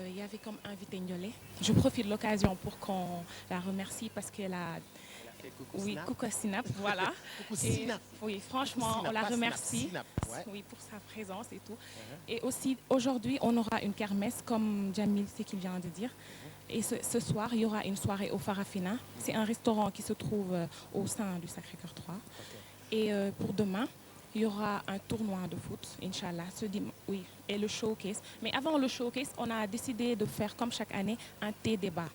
Il y avait comme invité Ndiolé. Je profite de l'occasion pour qu'on la remercie parce qu'elle a... Oui, Coucou Sinap, voilà. Oui, franchement, on la remercie oui, pour sa présence et tout. Et aussi, aujourd'hui, on aura une kermesse, comme Jamil c'est qu'il vient de dire. Et ce soir, il y aura une soirée au Farafina. C'est un restaurant qui se trouve au sein du Sacré-Cœur 3. Et pour demain, il y aura un tournoi de foot, Inch'Allah, oui, et le showcase. Mais avant le showcase, on a décidé de faire, comme chaque année, un thé-débat.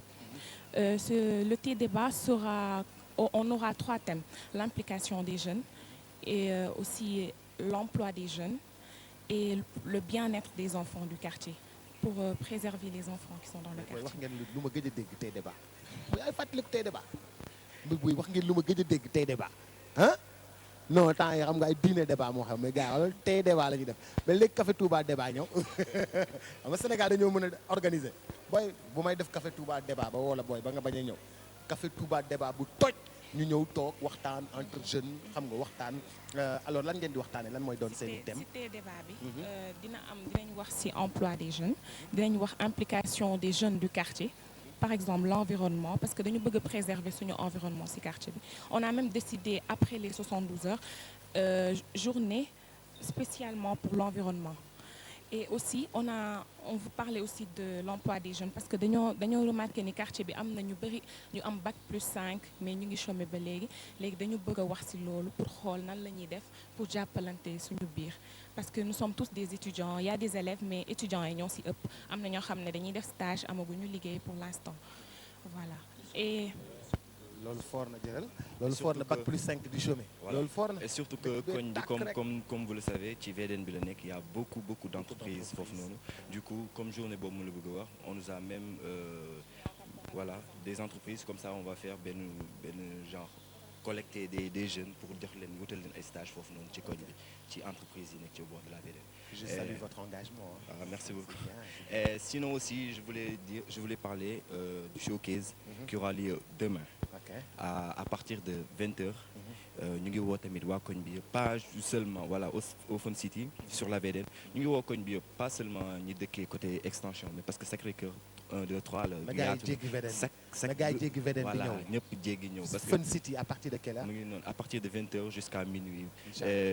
Le thé-débat sera... On aura 3 thèmes. L'implication des jeunes, et aussi l'emploi des jeunes et le bien-être des enfants du quartier pour préserver les enfants qui sont dans le quartier. wax ngeen lu ma gëj a dégg tey débat ay fàttaliku tey débat buy wax ngeen lu ma gëj a dégg tey débat ah non temps yi xam nga ay dîner débat moo xam mais gars yi tey débat la ñuy def mais léegi Café Touba débat ñëw xam nga Sénégal dañoo mën a organiser booy bu may def Café Touba débat ba wala booy ba nga bañ a ñëw Café Touba débat bu toj ñu ñëw toog waxtaan entre jeunes xam nga waxtaan alors lan ngeen di waxtaanee lan mooy doon seen thème. ci débat bi dinañ wax ci emploi des jeunes dinañ wax implication des jeunes du quartier par exemple l'environnement parce que dañu bëgg a préserver suñu environnement ci quartier bi on a même décidé après les 72 heures journée spécialement pour l'environnement. Et aussi on vous parlait aussi de l'emploi des jeunes parce que dañoo remarqué ni quartier bi am na ñu bëri ñu am bac plus 5 mais ñu ngi chômé ba léegi dañu bëgg a wax ci loolu pour xool nan la ñuy def pour jàppalante suñu biir parce que nous sommes tous des étudiants il y a des élèves mais étudiants yi ñoo ci ëpp am na ñoo xam ne dañuy def stage amaguñu liggéey pour l'instant voilà et loolu fort na jëral loolu fort na bac plus 5 du chômé loolu fort na et surtout que koñ bi comme vous le savez ci VDN bi la nekk il y a beaucoup d'entreprises foofu noonu du coup comme journée boobu mu la bëgg a wax on nous a même voilà des entreprises comme ça on va faire benn genre collecter des jeunes pour jox leen wutal leen ay stage foofu noonu ci koñ bi ci entreprise yi nekk ci au bord de la VDN. Je salue votre engagement. Merci beaucoup. Sinon aussi je voulais parler du showcase qui aura lieu demain à partir de 20h. ñu ngi woo tamit waa koñ bi yëpp pas seulement voilà au Fun City sur la VDN ñu ngi woo koñ bi yëpp pas seulement ñi dëkkee côté extension mais parce que Sacré-Cœur 1 2 3 la. na gars yi jéggi VDN na gars yi jéggi VDN bi ñëw voilà ñëpp jéggi ñëw. parce que Fun City à partir de quelle heure. mu ngi noonu à partir de 20h jusqu'à minuit.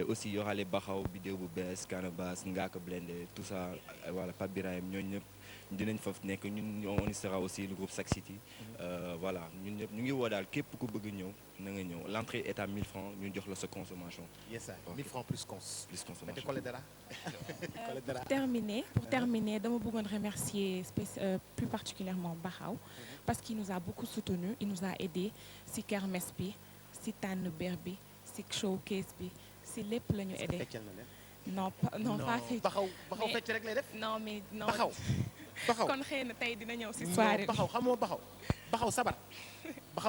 aussi y aura les Baxaw Bidéo bu bees Canabasse Ngaka Blindé tout ça voilà Pape Birahim ñooñu ñëpp dinañ fa nekk ñun on y sera aussi le groupe Sac City. voilà ñun ñëpp ñu ngi woo daal képp ku bëgg ñëw na nga ñëw l'entrée est à 1000 francs ñu jox la sa consommation. yes sir 1000 francs plus consommation. Pour terminer dama bëggoon remercier plus particulièrement Baxaw parce qu'il nous a beaucoup soutenus il nous a aidés si kermesse bi si tànnbeer bi si showcase bi si lépp la ñu aidé. non pas fecc. Baxaw fecc rek lay def. non mais non Baxaw kon xëy na tey dina ñëw si soirée bi. Baxaw xamoo Baxaw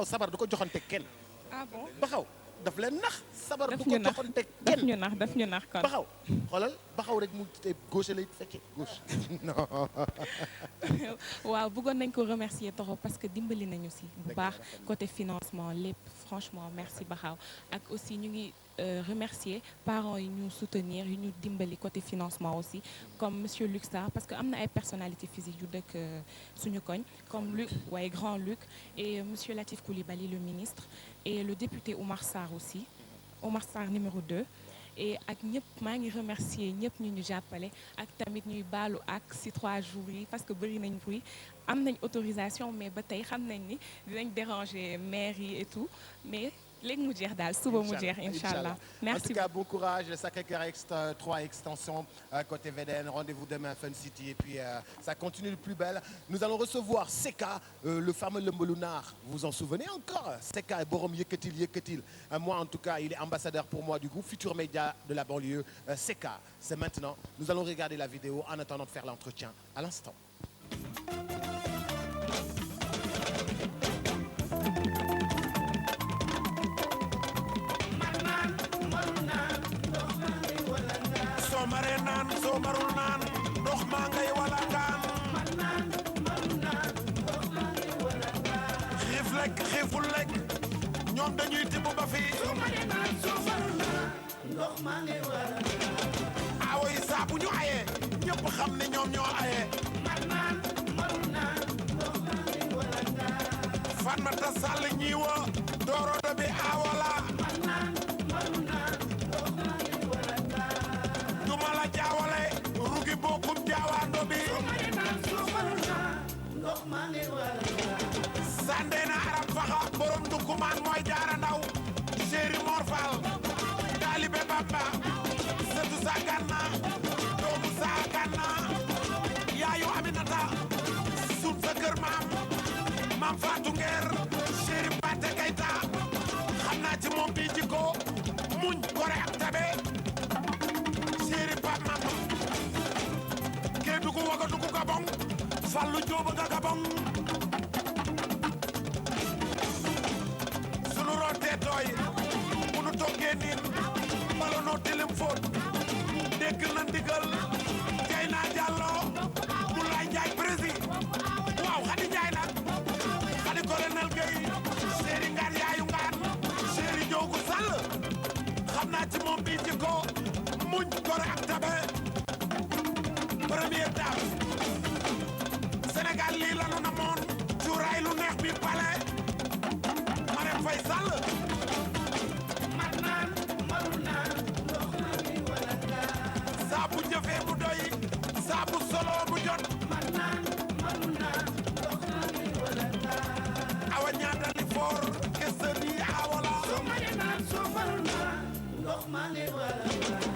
sabar du ko joxante kenn. ah bon Baxaw daf leen nax. sabar du ko joxante kenn daf ñu nax kon. Baxaw xoolal Baxaw rek mu te gauche lay fekkee gauche non. waaw bëggoon nañ ko remercier trop parce que dimbali nañu si bu baax côté financement lépp franchement merci Baxaw ak aussi ñu ngi remercier parents yi ñu soutenir yi ñu dimbali côté financement aussi comme monsieur Luc Sarr parce que am na ay personnalités physiques yu dëkk suñu koñ comme Luc waaye grand Luc et monsieur Latif Coulibaly le ministre et le député Oumar Sarr aussi Oumar Sarr numéro 2 et ak ñëpp maa ngi remercier ñëpp ñu jàppale ak tamit ñuy baalu ak si 3 jours yi parce que bëri nañ bruit am nañ autorisation mais ba tey xam nañ ni dinañ déranger maire yi et tout mais léegi mu jeex daal suba mu jeex inchallah merci. En tout cas bon courage le Sacré-Cœur 3 extension côté VDN rendez-vous demain Fun City et puis ça continue de plus belle. Nous allons recevoir Seka le fameux Lëmbalu Naar vous vous en souvenez encore Seka borom yëkkatil moi en tout cas il est ambassadeur pour moi du groupe Futur Média de la banlieue Seka c'est maintenant nous allons regarder la vidéo en attendant de faire l'entretien à l'instant. soo maree naan soo marul naan ndox maa ngay walangaan xiif lekk xiiful lekk ñoom dañuy tibb ba fii soo maree naan soo marul naan ndox maa ngay walangaan awo yi saa bu ñu ayee ñëpp xam ne ñoom ñoo ayee marul naan ndox maa ngay walangaan fan ma ta sàll ñii wo doorodo bi awola jaawale rugi bokkum jaawaando bi sandena aram faxa borom dukumaan mooy jaara ndaw chéri Mor Fall taalibe Bamba sëtu sa ganna doomu sa ganna yaayu Aminata sut sa kër maam Fatou Nguer chéri Pate Kayta xam naa ci moom bi jikko muñ gore ak tabe dugu waga dugu gabong fallu jooba ga gabong sunu rootee tooy bu nu toggee niin bala noo tilim fóot dégg na ndigal jay naa jàlloo mu lay jaay prési waaw xadi jaay nag xadi colonel Gueye séeri ngaan yaayu ngaan séeri joogu sàll xam naa ci moom bii jikko muñ gore ak tabe première dame Sénégal lii lanu na moon cuuraay lu neex bi pale Marème Faye Sall mar naan maru naan ndox maa ngi walangaan saa bu jëfee mu doy saa bu solo mu jot mar naan maru naan ndox maa ngi walangaan awa ñaata li foor kese ni awola soo mari naan soo maru naan ndox maa ngi walangaan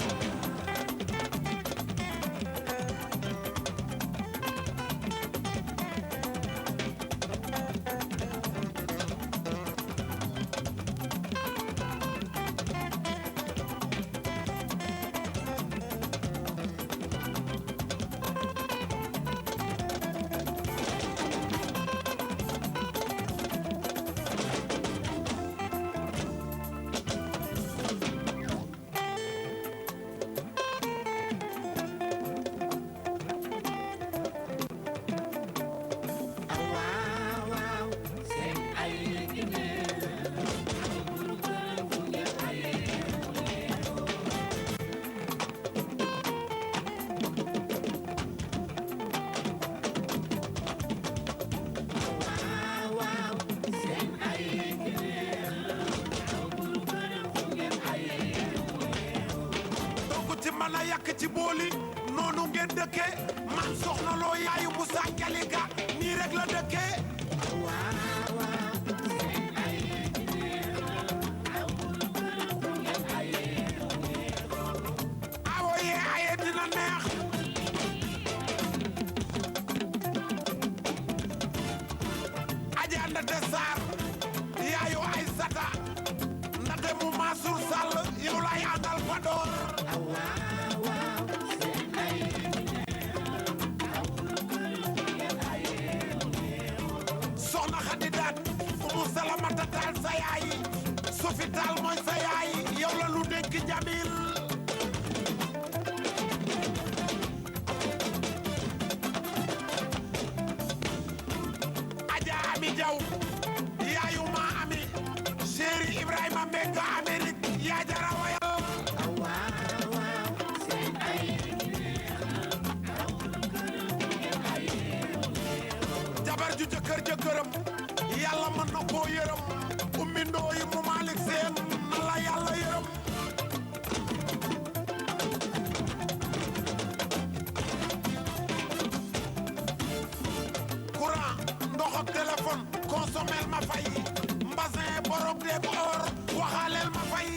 ci booli noonu ngeen dëkke man soxna loo yaayu Moussa Jalika nii rek la dëkke awo yee aye dina neex Adja Ndate Sarr yaayu Aysata Ndate mu Mansour Sall yow lay àndal fa door soxna Xadi Daat Umu Salamata Taal sa yaay Sofi Taal mooy sa yaay yow la lu dénk Jamil Adja Ami Jaw yaayu ma ami Chéri Ibrahima Mbengue Amérique yaa jara wayal jabar ju jëkkër jëkkëram yàlla mën na koo yërëm ummi ndooyi mu Malick Seen na la yàlla yërëm courant ndox ak téléphone consommel ma fay mbasin borog deeg or waxaaleel ma fay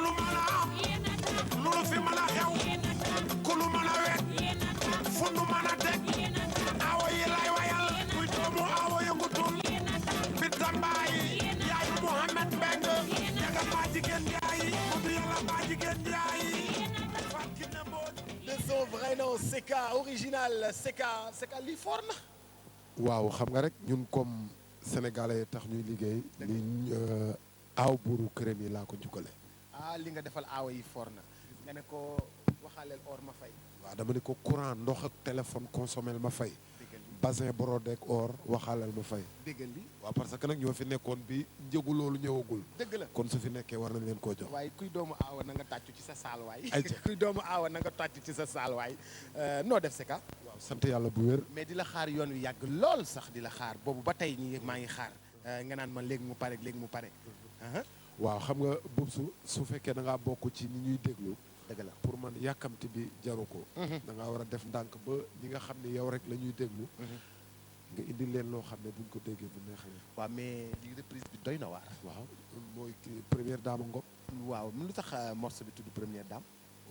lu mën a am lu fi mën a xew ku lu mën a wet fu nu mën a teg awo yi lay wayal kuy doomu awo yëngutul bi tambaay yaayu Mouhamed Mbengue ñaga maa jigéen njaay mu du yàlla maa jigéen njaay de son vrai nom Secka original Secka lii for na waaw xam nga rek ñun comme sénégalais tax ñuy liggéey li aaw buuru këram yi laa ko jukkale li nga defal aawa yi for na nga ne ko waxaaleel or ma fay waaw dama ne ko courant ndox ak téléphone consommel ma fay basin brodé ak or waxaaleel ma fay déggal li waaw parce que nag ñoo fi nekkoon bi njëgu loolu ñëwagul dëgg la kon su fi nekkee war nañ leen koo jox waaye kuy doomu aawa na nga tàccu ci sa saal waay kuy doomu aawa na nga tàccu ci sa saal waay noo def Secka waaw sant yàlla bu wér mais di la xaar yoon wi yàgg lool sax di la xaar boobu ba tey ñi maa ngi xaar nga naan man léegi mu pare waaw xam nga boobu su fekkee da ngaa bokk ci ñi ñuy déglu dëgg la pour man yàkkamti bi jaru ko da ngaa war a def ndànk ba ñi nga xam ne yow rek la ñuy déglu nga indi leen loo xam ne buñ ko déggee bu neexee waaw mais li reprise bi doy na waar waaw mooy première dame Ngom waaw lu tax morceau bi tudd première dame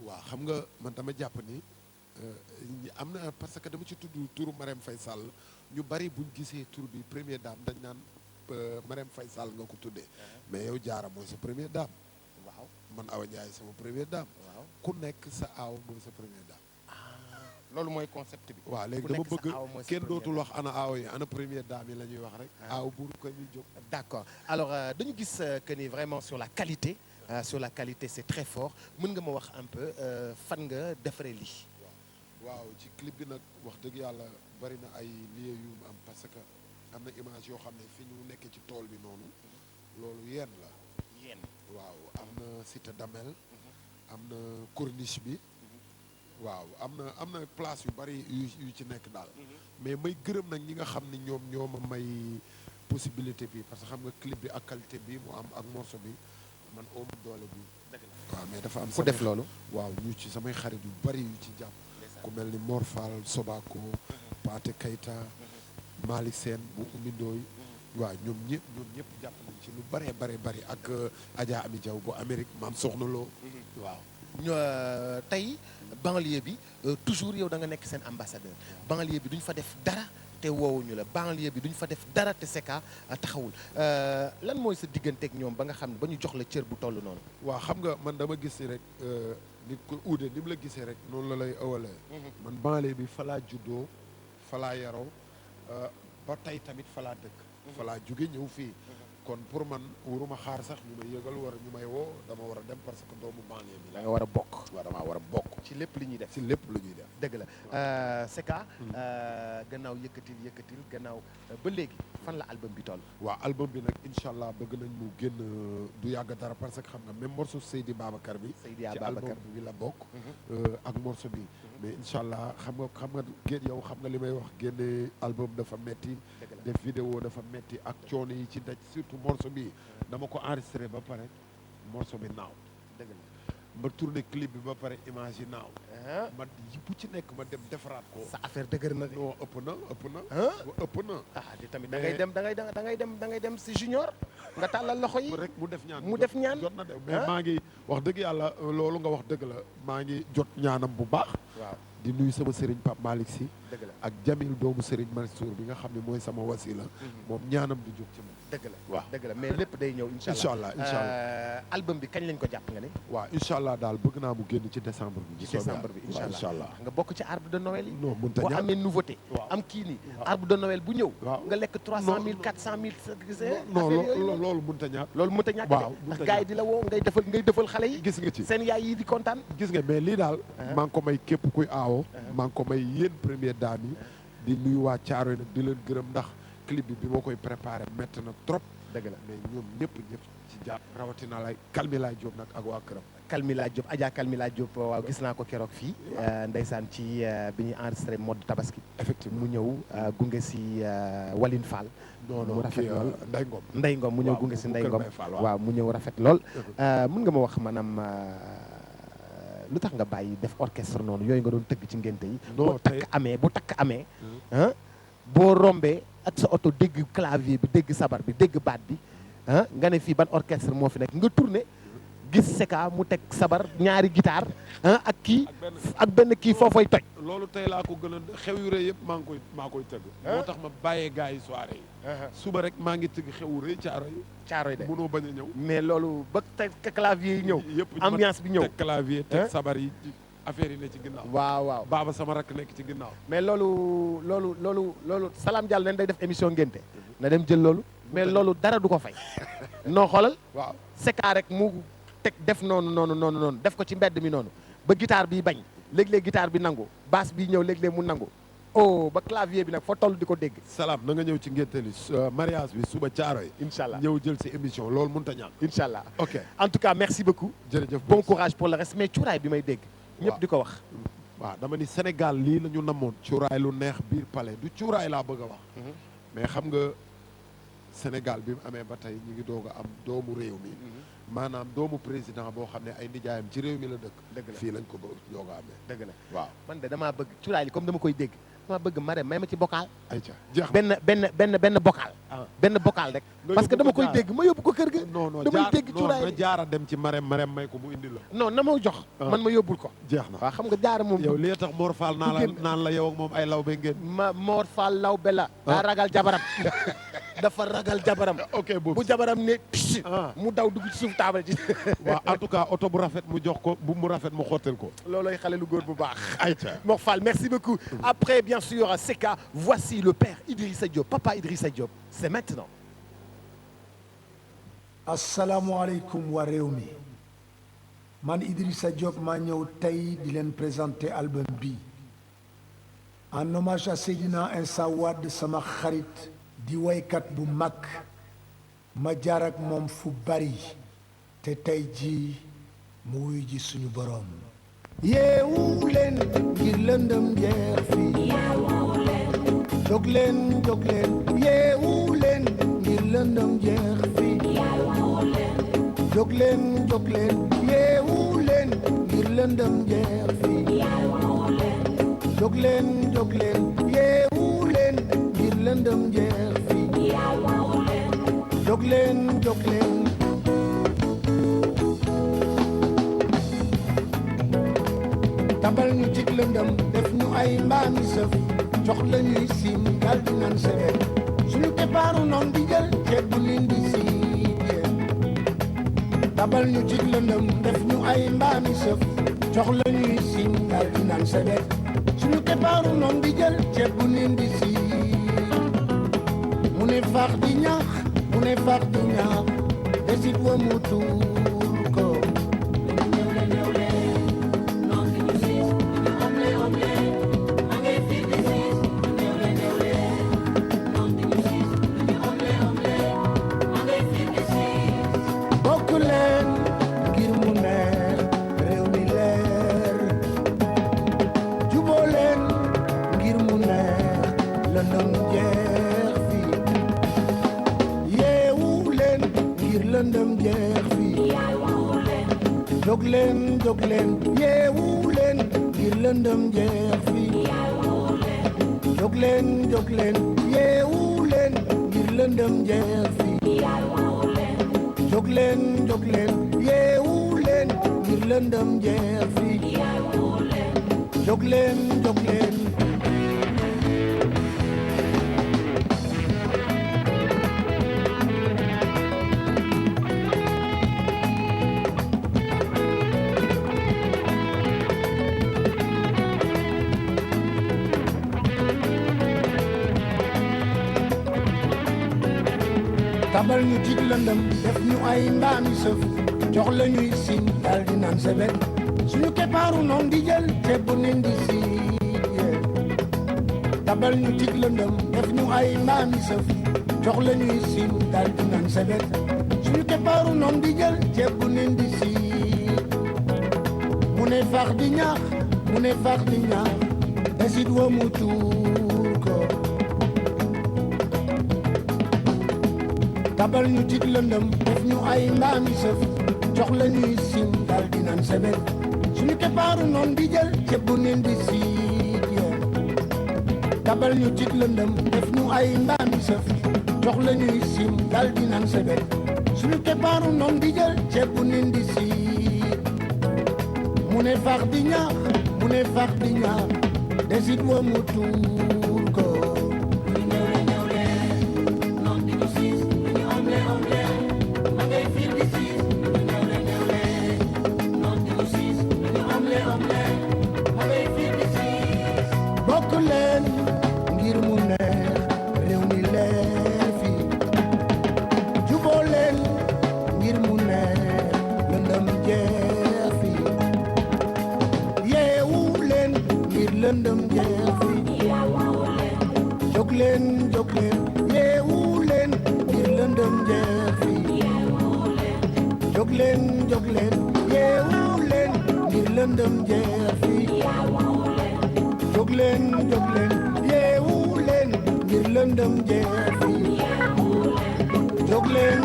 waaw xam nga man dama jàpp ni am na parce que dama ci tudd turu Marème Faye Sall ñu bari buñ gisee tur bi première dame dañ naan Marème Faye Sall nga ko tuddee mais yow Jaara mooy sa première dame waaw man Awa Ndiaye sama première dame waaw ku nekk sa aaw mooy sa première dame loolu mooy concept bi waaw léegi dama bëgg kenn dootul wax ana aaw yi ana première dame yi la ñuy wax rek aaw buur ko ñuy jóg d'accord alors dañu gis que ni vraiment sur la qualité c'est très fort mën nga ma wax un peu fan nga defaree lii waaw ci clip bi nag wax dëgg yàlla bari na ay lieux yu am parce que am na image yoo xam ne fi ñu nekkee ci tool bi noonu loolu yéen la yéen waaw am na cité Damel am na corniche bi waaw am na place yu bari yu ci nekk daal mais may gërëm nag ñi nga xam ne ñoom ñoo ma may possibilité bi parce que xam nga clip bi ak qualité bi mu am ak morceau bi man oom doole bi waaw mais dafa am ku def loolu waaw ñu ci samay xarit yu bari yu ci jàpp ku mel ni Mor Fall Sobako Paate Kayta Malick Sène bu Umindooy waaw ñoom ñëpp jàpp nañ ci lu bari ak Adja Ami Diaw bu Amérique maam Soxna Lo waaw tey banlieue bi toujours yow da nga nekk seen ambassadeur banlieue bi duñ fa def dara te woowuñu la banlieue bi duñ fa def dara te Secka taxawul lan mooy sa digganteeg ñoom ba nga xam ne ba ñu jox la cër bu toll noonu waaw xam nga man dama gis ni rek nit ko uude ni mu la gisee rek noonu la lay ëwalee man banlieue bi fa laa juddoo fa laa yaroo ba tey tamit fa laa dëkk fa laa jóge ñëw fii kon pour man waruma xaar sax ñu may yëgal war a ñu may woo dama war a dem parce que doomu banlieue bi da nga war a bokk waaw damaa war a bokk ci lépp li ñuy def ci lépp lu ñuy def dëgg la Secka gannaaw yëkkatil gannaaw ba léegi fan la album bi toll. waaw album bi nag incha allah bëgg nañ mu génn du yàgg dara parce que xam nga même morceau Seydi Babacar bi. ci album bi la bokk. ak morceau bi. mais incha allah xam nga yow xam nga li may wax génne album dafa metti def vidéo dafa metti ak coono yi ci daj surtout morceau bi dama ko enregistré ba pare morceau bi naaw. dëgg la ma tourné clip bi ba pare image yi naaw. ma bu ci nekk ma dem defaraat ko. sa affaire dëgër na de. non ëpp na. di tamit da ngay dem si junior nga tàllal loxo yi rek mu def ñaan jot na de mais maa ngi wax dëgg yàlla loolu nga wax dëgg la maa ngi jot ñaanam bu baax. waaw di nuyu sama sëriñ Pape Malick Sy. dëgg la ak Jamil doomu sëriñ Mansour bi nga xam ne mooy sama wasila. moom ñaanam du jóg ci moom. dëgg la waaw dëgg la mais lépp day ñëw incha allah album bi kañ lañ ko jàpp nga ne. waaw incha allah daal bëgg naa mu génn ci décembre bi. ci décembre bi incha allah nga bokk ci arbre de Noël yi. non mënut a boo amee nouveauté. am kii nii arbre de Noël bu ñëw. nga lekk 300 000 400 000. non loolu mënut a ñàkk. loolu mënut a ñàkk de ndax gars yi di la woo ngay defal xale yi. gis nga ci seen yaay yi di kontaan. gis nga mais lii daal. maa ngi ko may képp kuy aawo. maa ngi ko may yéen première dame yi. di nuyu waa Thiaroye nag di leen gërëm ndax clip bi ma koy préparé métti na trop. dëgg la mais ñoom ñëpp ci jàpp rawatina lay Kalmila Diop nag ak waa këram. Kalmila Diop Adja Kalmila Diop waaw gis naa ko keroog fii ndeysaan ci bi ñuy enregistré mode tabaski. effectivement mu ñëw gunge si Waline Fall. mu rafet lool Ndey Ngom mu ñëw gunge si Ndey Ngom waaw mu ñëw rafet lool. mën nga ma wax maanaam lu tax nga bàyyi def orchestre noonu yooyu nga doon tëgg ci ngénte yi. bu takk amee. boo rombee ak sa oto dégg clavier bi dégg sabar bi dégg baat bi nga ne fii ban orchestre moo fi nekk nga tourné gis Secka mu teg sabar ñaari guitare ak benn kii foofay toj. loolu tey laa ko gën a xew yu rëy yëpp maa koy tëgg. moo tax ma bàyyee gars yi soirée yi. suba rek maa ngi tëgg xew yu rëy Caaroy de mënoo bañ a ñëw. mais loolu ba teg clavier yi ñëw. ambiance bi ñëw teg clavier teg sabar yi. affaire yi ne ci ginnaaw. waaw baaba sama rakk nekk ci ginnaaw. mais loolu Salam Diallo leen day def émission ngénte na dem jël loolu. mais loolu dara du ko fay. noo xoolal. waaw Secka rek mu teg def noonu def ko ci mbedd mi noonu ba guitare bi bañ léeg-léeg guitare bi nangu basse bi ñëw léeg-léeg mu nangu ba clavier bi nag foo toll di ko dégg. Salam na nga ñëw ci ngénte li mariage bi suba Caaroy. incha allah ñëw jël si émission loolu mënut a ñàkk. incha allah ok en tout cas merci beaucoup. jërëjëf bon courage pour le reste mais cuuraay bi may dégg. ñëpp di ko wax. waaw dama ni Sénégal lii la ñu namoon. cuuraay lu neex biir palais du cuuraay laa bëgg a wax. mais xam nga Sénégal bi mu amee ba tey ñu ngi doog a am doomu réew mi. maanaam doomu président boo xam ne ay nijaayam ci réew mi la dëkk. dëgg la fii lañ ko doog a amee. dëgg la waaw man de damaa bëgg cuuraay li comme dama koy dégg damaa bëgg Marème may ma ci bocal. ayca jeex benn bocal. benn bocal rek. parce que dama koy dégg ma yóbbu ko kër ga. non damay dégg cuuraay na jaara dem ci Marème may ko mu indi la. non na ma jox. man ma yóbbul ko. jeex na waaw xam nga jaara moom. yow li tax Mor Fall naan la yow ak moom ay lawbe ngeen. Mor Fall lawbe la. daa ragal jabaram. dafa ragal jabaram. ok bu jabaram ne mu daw dugg ci suuf taabal ji. waaw en tout cas oto bu rafet mu jox ko bu mu rafet mu xottel ko. loolooy xale lu góor bu baax. ayca Mor Fall merci beaucoup. Après bien sûr Secka voici le père Idrissa Diop papa Idrissa Diop c'est maintenant. asalaamualeykum waa réew mi man Idrissa Diop maa ñëw tey di leen présenter album bi en hommage à Seydina Insa Wade sama xarit di waykat bu mag ma jaar ak moom fu bari te tey ji mu wuyu ji suñu boroom yeewu leen ngir lëndëm jeex fi jóg leen yeewu leen ngir lëndëm jeex fi jóg leen yeewu leen ngir lëndëm jeex fi jóg leen yeewu leen ngir lëndëm jeex fi jóg leen tabal ñu cig lëndëm def ñu ay mbaami sëf jox la ñuy siim dal di naan sebet suñu keppaaru noon di jël ceeb bu leen di siim tabal ñu cig lëndëm def ñu ay mbaami sëf jox la ñuy siim dal di naan sebet suñu keppaaru noon di jël ceeb bu leen di siim mu ne faax di ñaax desit wa mu tuur ko jóg leen yeewu leen ngir lëndëm jeex fi jóg leen yeewu leen ngir lëndëm jeex fi jóg leen yeewu leen ngir lëndëm jeex fi jóg leen tabal ñu tig lëndëm def ñu ay mbaami sëf jox la ñuy sin dal di naan sebet suñu keppaaru noon di jël ceeb bu nen di siit tabal ñu tig lëndëm def ñu ay mbaami sëf jox la ñuy sin dal di naan sebet suñu keppaaru noon di jël ceeb bu nen di siit mu ne fax di ñaax desit wa mu tuur ko tabal ñu tig lëndëm def ñu ay mbaami sëf jox la ñuy sim dal di naan sebet suñu keppaaru noon di jël ceeb bu nen di siit tabal ñu tig lëndëm def ñu ay mbaami sëf jox la ñuy sim dal di naan sebet suñu keppaaru noon di jël ceeb bu nen di siit mu ne fax di ñaax desit wa mu tuur ko bokk leen ngir mu neex réew mi leer fi juboo leen ngir mu neex lëndëm jeex fi yeewu leen ngir lëndëm jeex fi jóg leen yeewu leen ngir lëndëm jeex fi jóg leen yeewu leen ngir lëndëm jeex fi jóg leen yeewu leen ngir lëndëm jeex fi jóg leen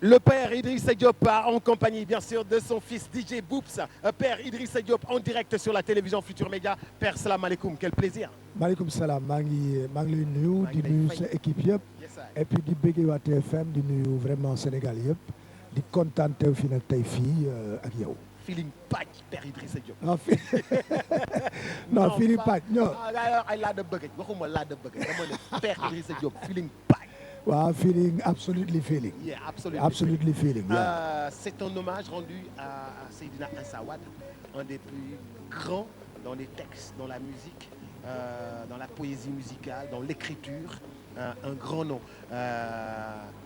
Le père Idrissa Diop en compagnie bien sûr de son fils DJ Boops. Père Idrissa Diop en direct sur la télévision Futur Média. Père, salam alaikum, quel plaisir. maaleykum salaam maa ngi lay nuyu di nuyu sa équipe yëpp et puis di bëggee waa TFM di nuyu vraiment Sénégal yëpp di kontaan teew fi nag tey fii ak yow. Feeling Pac, Père Idrissa Diop. non feeling Pac non. ay laa da bëgg waxuma laa da bëgg dama ne Père Idrissa Diop feeling Pac. waaw feeling absolutely feeling. Yeah, absolutely feeling. C'est un hommage rendu à Seydina Issa Wade, un des plus grands dans les textes, dans la musique, dans la poésie musicale, dans l'écriture, un grand nom.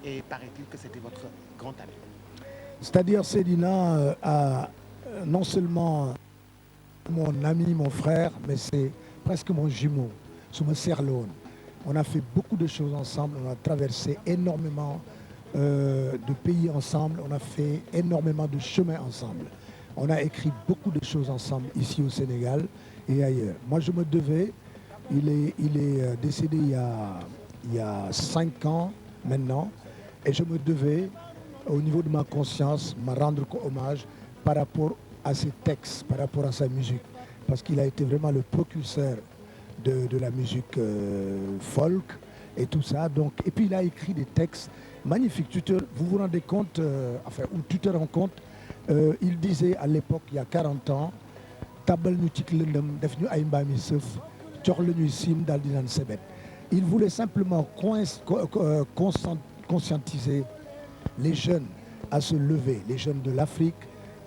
Et paraît-il que c'était votre grand ami. C'est-à-dire Seydina non seulement mon ami, mon frère, mais c'est presque mon jumeau, su ma seex la woon. On a fait beaucoup de choses ensemble, on a traversé énormément de pays ensemble, on a fait énormément de chemins ensemble. On a écrit beaucoup de choses ensemble ici au Sénégal et ailleurs. Moi, je me devais, il est décédé il y a 5 ans maintenant, et je me devais, au niveau de ma conscience, me rendre hommage par rapport à ses textes, par rapport à sa musique, parce qu'il a été vraiment le précurseur de la musique folk et tout ça. Donc, et puis il a écrit des textes magnifiques. Vous vous rendez compte, ou tu te rends compte, il disait à l'époque, il y a 40 ans, tabal ñu ci lëndëm def ñu ay mbaami sëf jox la ñuy sim daal di naan sebet. Il voulait simplement conscientiser les jeunes à se lever, les jeunes de l'Afrique,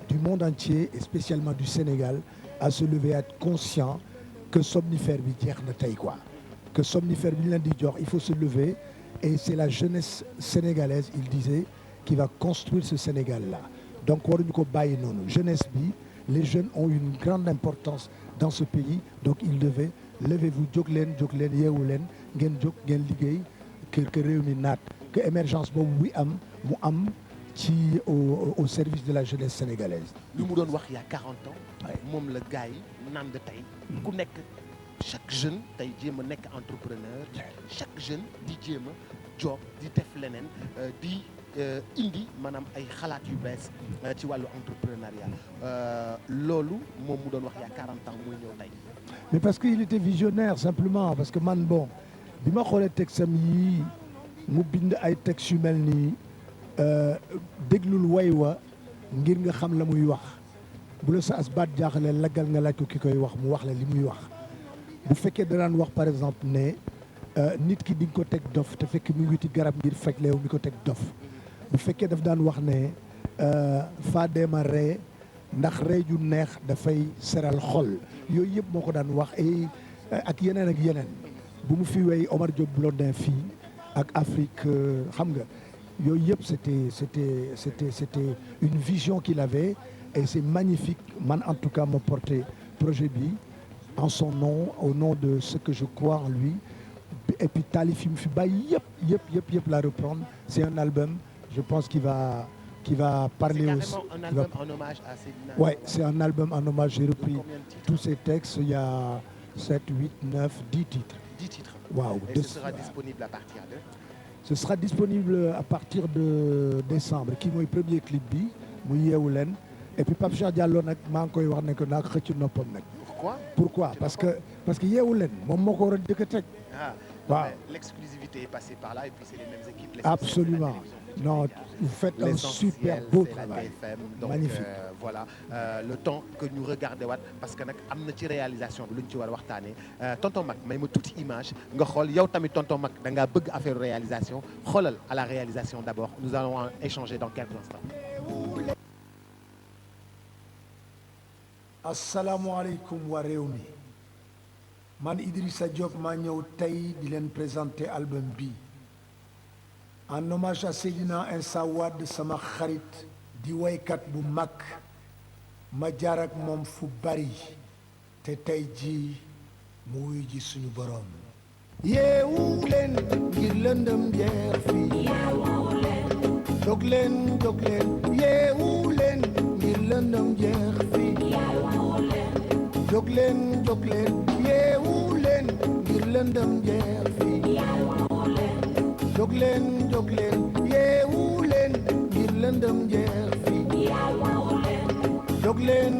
du monde entier et spécialement du Sénégal, à se lever, à être conscients que somnifère bi jeex na tey quoi, que somnifère bi ñu leen di jox il faut se lever, et c'est la jeunesse sénégalaise, il disait, qui va construire ce Sénégal là. Donc waruñu ko bàyyi noonu. Jeunesse bi, les jeunes ont une grande importance dans ce pays, donc il devait levez-vous, jóg leen yeewu leen ngeen jóg ngeen liggéey que réew mi naat, que émergence boobu bi am mu am au service de la jeunesse sénégalaise. lu mu doon wax il y a 40 ans. moom la gars yi naan tey ku nekk chaque jeune tey jéem a nekk entrepreneur chaque jeune di jéem a job di def leneen di indi maanaam ay xalaat yu bees ci wàllu entrepreneuriat loolu moom mu doon wax il y a 40 ans muy ñëw tey. mais parce qu'il était visionnaire simplement parce que man bon bi ma xoolee texam yi mu bind ay textes yu mel nii déglul way wa ngir nga xam la muy wax bu la sa as baat jaaxalee laggal nga laaj ko ki koy wax mu wax la li muy wax bu fekkee danaan wax par exemple ne nit ki di nga ko teg dof te fekk mu wuti garab ngir faj leew mi ko teg dof bu fekkee daf daan wax ne faa deema ree ndax ree ju neex dafay seral xol yooyu yëpp moo ko daan wax ak yeneen bu mu fi wey Omar Diop Blondin fii ak Afrique xam nga yooyu yëpp c'était une vision qu'il avait et c'est magnifique man en tout cas ma porté projet bi en son nom au nom de ce que je crois en lui et puis taalif yi mu fi bàyyi yëpp la reprendre c'est un album je pense qu'il va parler aussi. C'est carrément un album en hommage à Seydina. Ouais, c'est un album en hommage. J'ai repris tous ces textes. Il y a 7, 8, 9, 10 titres. 10 titres. Waouh. Et ce sera disponible à partir de? Ce sera disponible à partir de décembre. Kii mooy premier clip bi mu yeewu leen et puis Pape Cheikh Diallo nag maa ngi koy wax ne que naa ko xëcc noppam nag. Pourquoi parce que yeewu leen moom moo ko war a jëkk a teg. Waaw. L'exclusivité est passée par là et puis c'est les mêmes équipes. Absolument. Non, vous faites un super beau travail. Donc, magnifique. Voilà le temps que ñu regarder waat parce que nag am na ci réalisation bi lu ñu ci war a waxtaanee tonton Mac may ma tuuti image nga xool yow tamit tonton Mac da ngaa bëgg affaire réalisation xoolal à la réalisation d'abord nous allons échanger dans quelques instants. Asalaamaaleykum waa réew mi man Idrissa Diop maa ñëw tey di leen présenter album bi en hommage à Seydina Insa Wade sama xarit di waykat bu mag ma jaar ak moom fu bari te tey ji mu wuy ji suñu borom. yeewu leen ngir lëndëm jeex fi jóg leen yeewu leen ngir lëndëm jeex fi jóg leen yeewu leen ngir lëndëm jeex fi jóg leen yeewu leen ngir lëndëm jeex fi jóg leen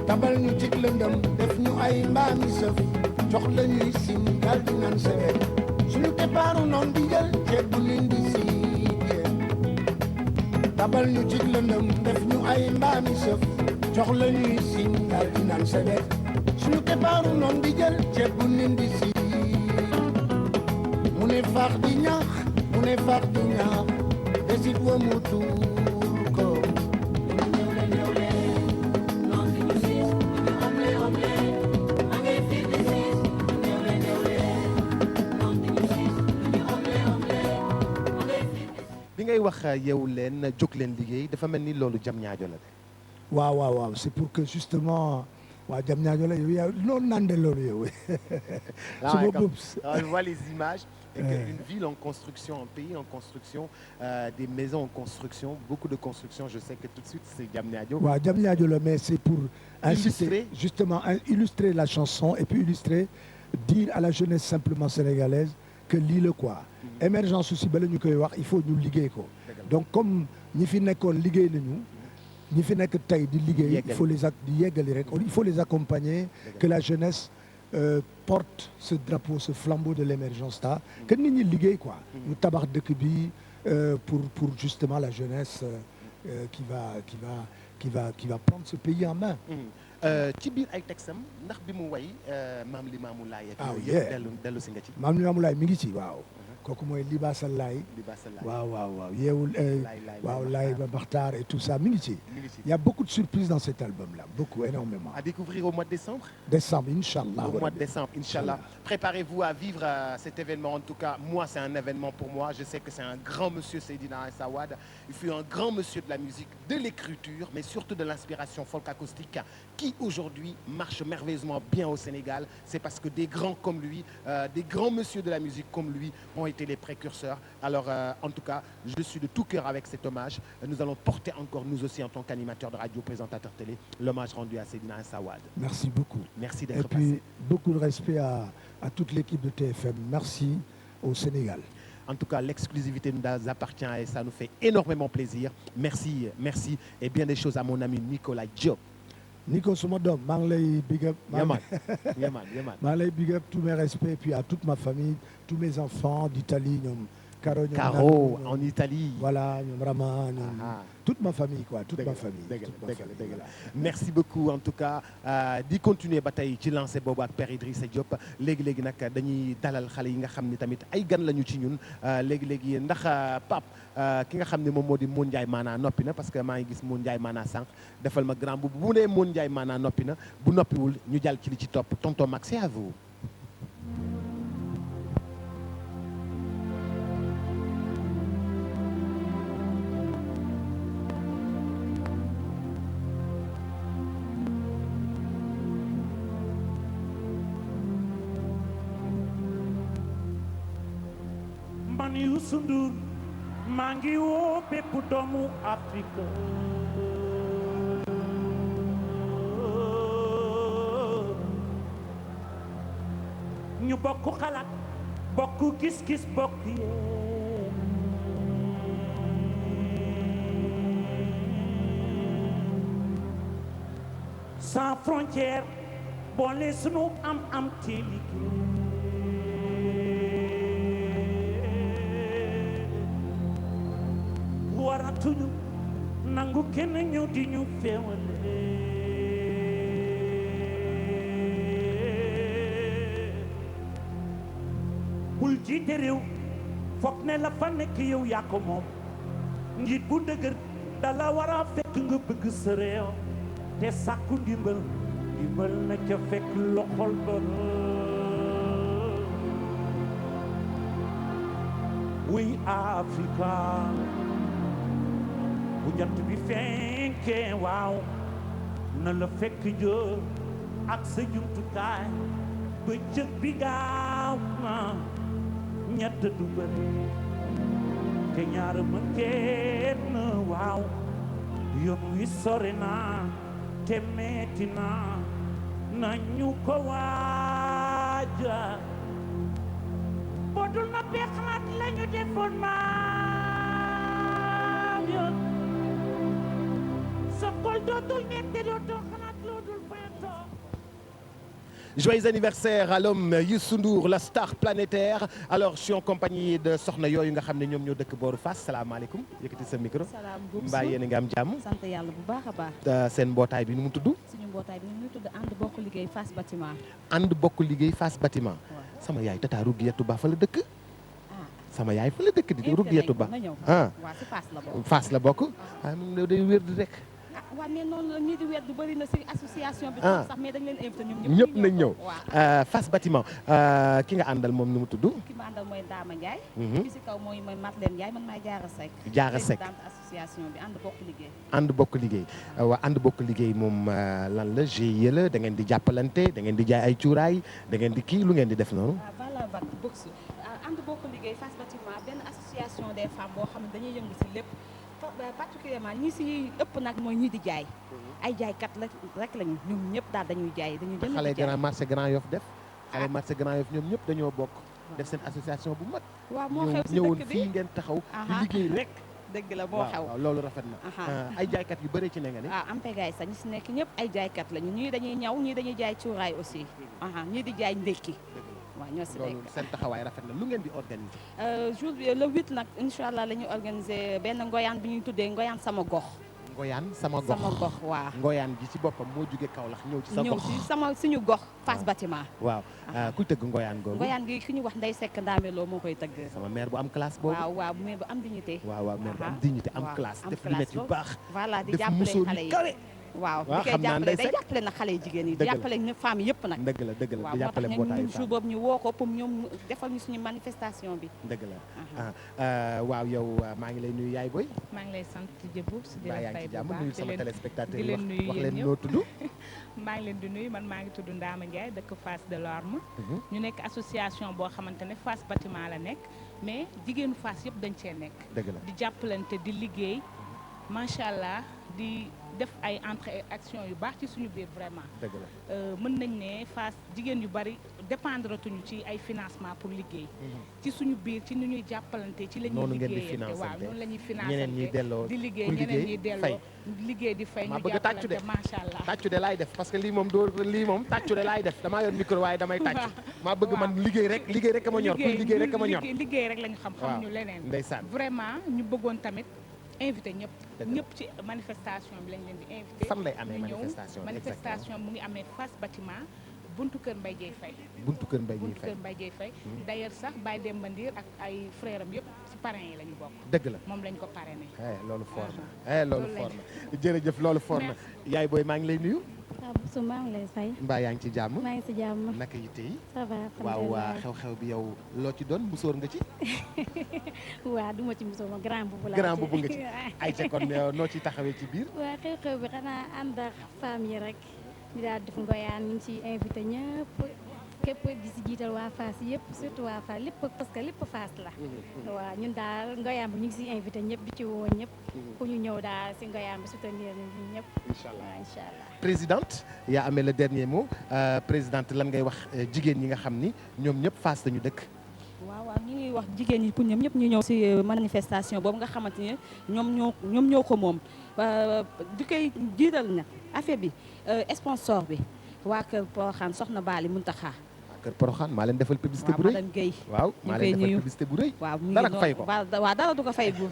tabal ñu ci lëndëm def ñu ay mbaami sëf jox la ñuy sim dal di naan sebet suñu teppaaru noon di jël ceeb bu leen di siige tabal ñu ci lëndëm def ñu ay mbaami sëf jox la ñuy sim dal di naan sebet suñu teppaaru noon di jël ceeb bu leen di siige mu ne faax di ñaax desit wa mu tuur ko bi ngay wax yeewu leen jóg leen liggéey dafa mel ni loolu jam ñaajo la de. waaw c'est pour que justement waa jam ñaajo la yow yaa loolu naan de loolu yow. Là, on voit les images. Et qu'une ville en construction, un pays en construction, des maisons en construction, beaucoup de construction, je sais que tout de suite c'est Diamniadio. Ouais, Diamniadio, mais c'est pour inciter, justement illustrer la chanson et puis illustrer, dire à la jeunesse simplement sénégalaise que l'île quoi. Émergence aussi, il faut nous liguer quoi. Donc comme nous finissons liguer nous, nous finissons taille de liguer, il faut les accompagner, que la jeunesse porte ce drapeau, ce flambeau de l'émergence là, que nous liguer quoi. Nous tabac de Kubi pour justement la jeunesse qui va prendre ce pays en main. ci biir ay texam ndax bi mu way Maam Limaamu Laay Maam Limaamu Laay mi ngi ci waaw. kooku mooy Libasa Laay. Libasa Laay waaw yeewul waaw Laay ba Baxtaar et tout ça mi ngi ci. Il y a beaucoup de surprises dans cet album-là, beaucoup, énormément. À découvrir au mois de décembre. Décembre, Inch'Allah. Au mois de décembre, Inch'Allah. Préparez-vous à vivre cet événement. En tout cas, moi, c'est un événement pour moi. Je sais que c'est un grand monsieur, Seydina Issa Wade. Il fut un grand monsieur de la musique, de l'écriture, mais surtout de l'inspiration folk acoustique qui, aujourd'hui, marche merveilleusement bien au Sénégal. C'est parce que des grands comme lui, des grands monsieur de la musique comme lui ont été les précurseurs. Alors, en tout cas, je suis de tout cœur avec cet hommage. Nous allons porter encore, nous aussi, en tant qu'animateurs de radio, présentateur télé, l'hommage rendu à Seydina Issa Wade. Merci beaucoup. Merci d'être passé. Et puis, passé. beaucoup de respect à toute l'équipe de TFM. Merci au Sénégal. En tout cas, l'exclusivité nous appartient et ça nous fait énormément plaisir. Merci, merci. Et bien des choses à mon ami Nicolas Diop. Nico suma doom maa ngi lay big up. Yaman. maa ngi lay big up tous mes respects et puis à toute ma famille, tous mes enfants d'Italie ñoom. Caro en Italie. Voilà, ñoom Rama, ñoom toute ma famille quoi, toute ma famille. Dëgg la. Merci beaucoup en tout cas di continuer ba tey ci lancé boobu ak Père Idrissa Diop léegi nag dañuy dalal xale yi nga xam ni tamit ay gan lañu ci ñun léegi ndax Pape ki nga xam ne moom moo di Moon Ndiaye maanaa noppi na parce que maa ngi gis Moon Ndiaye maanaa sànq defal ma grand bu nee Moon Ndiaye maanaa noppi na bu noppiwul ñu jàll ci li ci topp tonton Max c'est à vous. man Youssou Ndour maa ngi woo bépp doomu Afrique ñu bokk xalaat bokk gis-gis bokk sans frontière boole sunu am ci waratuñu nangu kenn ñëw di ñu féewale bul jiite réew foog ne la fa nekk yow yaa ko moom njiit bu dëgër dala war a fekk nga bëgg sa réew te sàkku ndimbal na ca fekk loxol ba wuy Afrika bu jant bi fenkee waaw na la fekk jër ak sa jumtukaay ba jëg bi gaaw na ñett du bëri te ñaar mën kenn waaw yoon wi sore na te metti na nañu ko waaja boo dul noppee xalaat lañu defoon maam yoon sa xol dootul ñette dootul xalaat loo dul fayantoo. Joyeux anniversaire à l'homme Youssou Ndour, la star planétaire. Alors je suis en compagnie de soxna yooyu nga xam ne ñoom ñoo dëkk booru Fass salaamaaleykum yëkkati sa micro. mbaa yéen a ngi am jàmm. sant yàlla bu baax a baax. seen mbootaay bi nu mu tudd. suñu mbootaay bi nu mu tudd ànd bokk liggéey Fass Bâtiment. ànd bokk liggéey Fass Bâtiment. sama yaay tata Rouguetou Ba fa la dëkk. sama yaay fa la dëkk di Rouguetou Ba. waaw si Fass la bokk. Fass la bokk. moom day wér di rek. waaw mais noonu la ñi di wet du bëri na si association bi sax mais dañ leen invité ñëpp nañ ñëw Fass Bâtiment ki nga àndal moom nu mu tudd ki ma àndal mooy Dama Ndiaye ki si kaw mooy Madeleine Ndiaye man maay Diarra Seck présidente association bi ànd bokk liggéey ànd bokk liggéey moom lan la GIE la da ngeen di jàppalante da ngeen di jaay ay cuuraay da ngeen di kii lu ngeen di def noonu voilà bak box ànd bokk liggéey Fass Bâtiment benn association des femmes boo xam ne dañuy yëngu si lépp particulièrement ñi si ëpp nag mooy ñi di jaay ay jaaykat rek lañu ñoom ñëpp daal dañuy jaay dañuy jënd xale grand marché Grand Yoff def xale marché Grand Yoff ñoom ñëpp dañoo bokk def seen association bu mag waaw moo xew si ñëwoon dëkk bi fii ngeen taxaw di liggéey rek dëgg la moo xew waaw loolu rafet na ay jaaykat yu bëri ci ne nga ni am pegaay sax ñi si nekk ñëpp ay jaaykat lañu ñii dañuy ñaw ñii dañuy jaay cuuraay aussi ñii di jaay ndékki waaw ñoo si loolu seen taxawaay rafet na lu ngeen di organiser jour bi le 8 nag incha allah la ñuy organiser benn ngoyaan bi ñuy tuddee ngoyaan sama gox Ngoyaan sama gox waaw. Ngoyaan gi ci boppam moo jóge Kaolack ñëw ci sa gox. suñu gox Fass Bâtiment. waaw kuy tëgg Ngoyaan googu. Ngoyaan gi ki ñu wax Ndeye Seck Ndameloo moo koy tëgg. sama mère bu am classe boobu. waaw mère bu am dignité. waaw mère bu am dignité am classe. def lu nekk yu baax. voilà di jàppale xale yi waaw di koy jàppale day jàppale na xale yi jigéen yi. jàppale na femmes yëpp nag. dëgg la di jàppale waaw moo tax ñun jour boobu ñu woo ko pour ñoom defal ñu suñu manifestation bi. dëgg la waaw yow maa ngi lay nuyu yaay boy. maa ngi lay sant Djibou si di la fay bu baax nuyu sama téléspectateur di leen nuyu wax leen noo tudd. maa ngi leen di nuyu man maa ngi tudd Ndama Ndiaye dëkk Fass Delorme. ñu nekk association boo xamante ne Fass Bâtiment la nekk mais jigéenu Fass yëpp dañ cee nekk. dëgg la di jàppalante di liggéey macha allah di def ay entre action yu baax ci suñu biir vraiment. dëgg la mën nañ ne Fass jigéen yu bari dépendre tuñu ci ay financement pour liggéey. ci suñu biir ci nu ñuy jàppalante ci la ñuy liggéeyante waaw noonu la ñuy financante di liggéey ñeneen ñi delloo liggéey di fay ñu jàppalante macha allah. tàccu de laay def parce que lii moom tàccu de laay def damaa yor micro waaye damay tàccu. maa bëgg man liggéey rek ma ñor liggéey rek ma ñor. liggéey rek lañu xam xamuñu leneen. ndeysaan vraiment ñu bëggoon tamit invité ñëpp ci manifestation bi lañ leen di invité. fan lay amee manifestation mu ngi amee Fass Bâtiment buntu kër Mbaye Dieye Faye. buntu kër Mbaye Dieye Faye. d'ailleurs sax Baye Demba Ndir ak ay frère am yëpp ci parrain yi la ñu bokk. dëgg la moom lañ ko parrainé. loolu fort na loolu fort na jërëjëf loolu fort na yaay booy maa ngi lay nuyu. su maa ngi lay fay. mbaa yaa ngi ci jàmm. maa ngi ci jàmm. naka yi tey. ça va waaw xew-xew bi yow loo ci doon musóor nga ci. waaw du ma ci musóor ma grand boubou laa ci. grand boubou nga ci ay ca kon noo ci taxawee ci biir. waaw xew-xew bi xanaa ànd ak femmes yi rek ñu daal def Ngoyaan ñu ngi ciy invité ñëpp képp di si jiital waa Fass yëpp surtout waa Fass lépp parce que lépp Fass la. waaw ñun daal Ngoyaan bi ñu ngi siy invité ñëpp di ci woo ñëpp. ku ñu ñëw daal si Ngoyaan bi soutenir ñun ñëpp. incha allah incha allah. présidente yaa amee le dernier mot présidente lan ngay wax jigéen ñi nga xam ni ñoom ñëpp Fass lañu dëkk. waaw ñu ngi wax jigéen ñi pour ñoom ñëpp ñu ñëw si manifestation boobu nga xamante ne ñoom ñoo ko moom di koy jiital na affaire bi sponsor bi waa kër Porokhane soxna Bali Muntaxa. kër Porokhane maa leen defal publicité bu rëy. madame Guèye waaw maa leen defal publicité bu rëy. waaw dara fay ko waaw dara du ko fay bu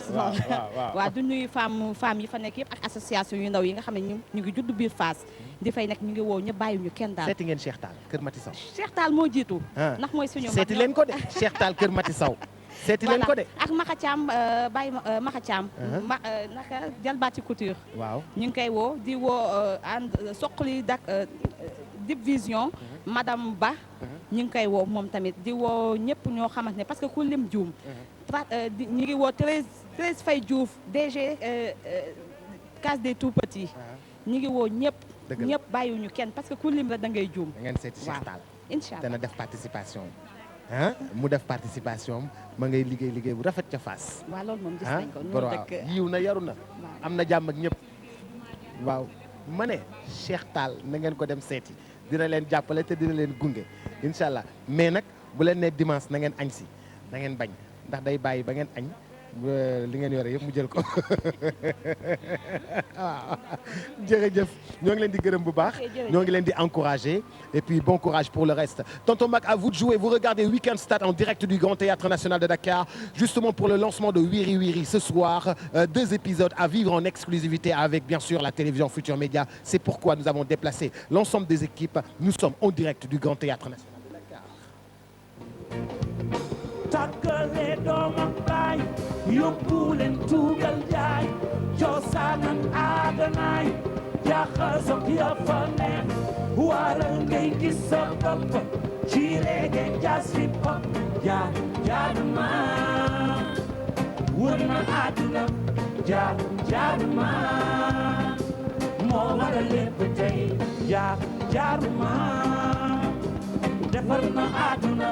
waaw du nuyu femme yi fa nekk yëpp ak association yu ndaw yi nga xam ne ñu ngi judd biir Fass di fay nekk ñu ngi woo ñu bàyyi ñu kenn daal. seeti ngeen Cheikh Tall kër Mati Sow. Cheikh Tall moo jiitu. ndax mooy suñu mag seeti leen ko de Cheikh Tall kër Mati Sow. seeti leen ko de ak Maxa Thiam Baye Maxa Thiam. naka Jalbaati Couture. waaw ñu ngi koy woo di woo soqali dak Dip Vision. madame Ba. ñu ngi koy woo moom tamit di woo ñëpp ñoo xamante ne parce que ku lim juum. ñu ngi woo Thérèse Faye Diouf DG case des tout petits. ñu ngi woo ñëpp. ñëpp bàyyiwuñu kenn parce que ku lim la da ngay juum. da ngeen seeti Cheikh Tall. incha allah dana def participation mu def participation ma ngay liggéey bu rafet ca Fass. waaw loolu moom gis nañ ko ñoo dëkk yiw na yaru na. am na jàmm ak ñëpp. waaw ma ne Cheikh Tall na ngeen ko dem seeti dina leen jàppale te dina leen gunge incha allah mais nag bu leen nee dimanche na ngeen añ si na ngeen bañ ndax day bàyyi ba ngeen añ li ngeen yore yëpp mu jël ko waaw jërëjëf ñoo ngi leen di gërëm bu baax ñoo ngi leen di encourager et puis bon courage pour le reste. Tonton Mac, à vous de jouer. Vous regardez Week-end Stade en direct du Grand Théâtre National de Dakar justement pour le lancement de Wiri Wiri ce soir. 2 épisodes à vivre en exclusivité avec bien sûr la télévision Futur Média. C'est pourquoi nous avons déplacé l'ensemble des équipes. Nous sommes en direct du Grand Théâtre National de Dakar. Takkale doom ak baay yóbbu leen tuugal jaay cosaan ak aadanaay jaxasoog ya fa neex waral ngay gis sa bopp ci reggae jazz hip hop jaaduma wër na àdduna jaaduma moo waral lépp tey jaaduma defar na àdduna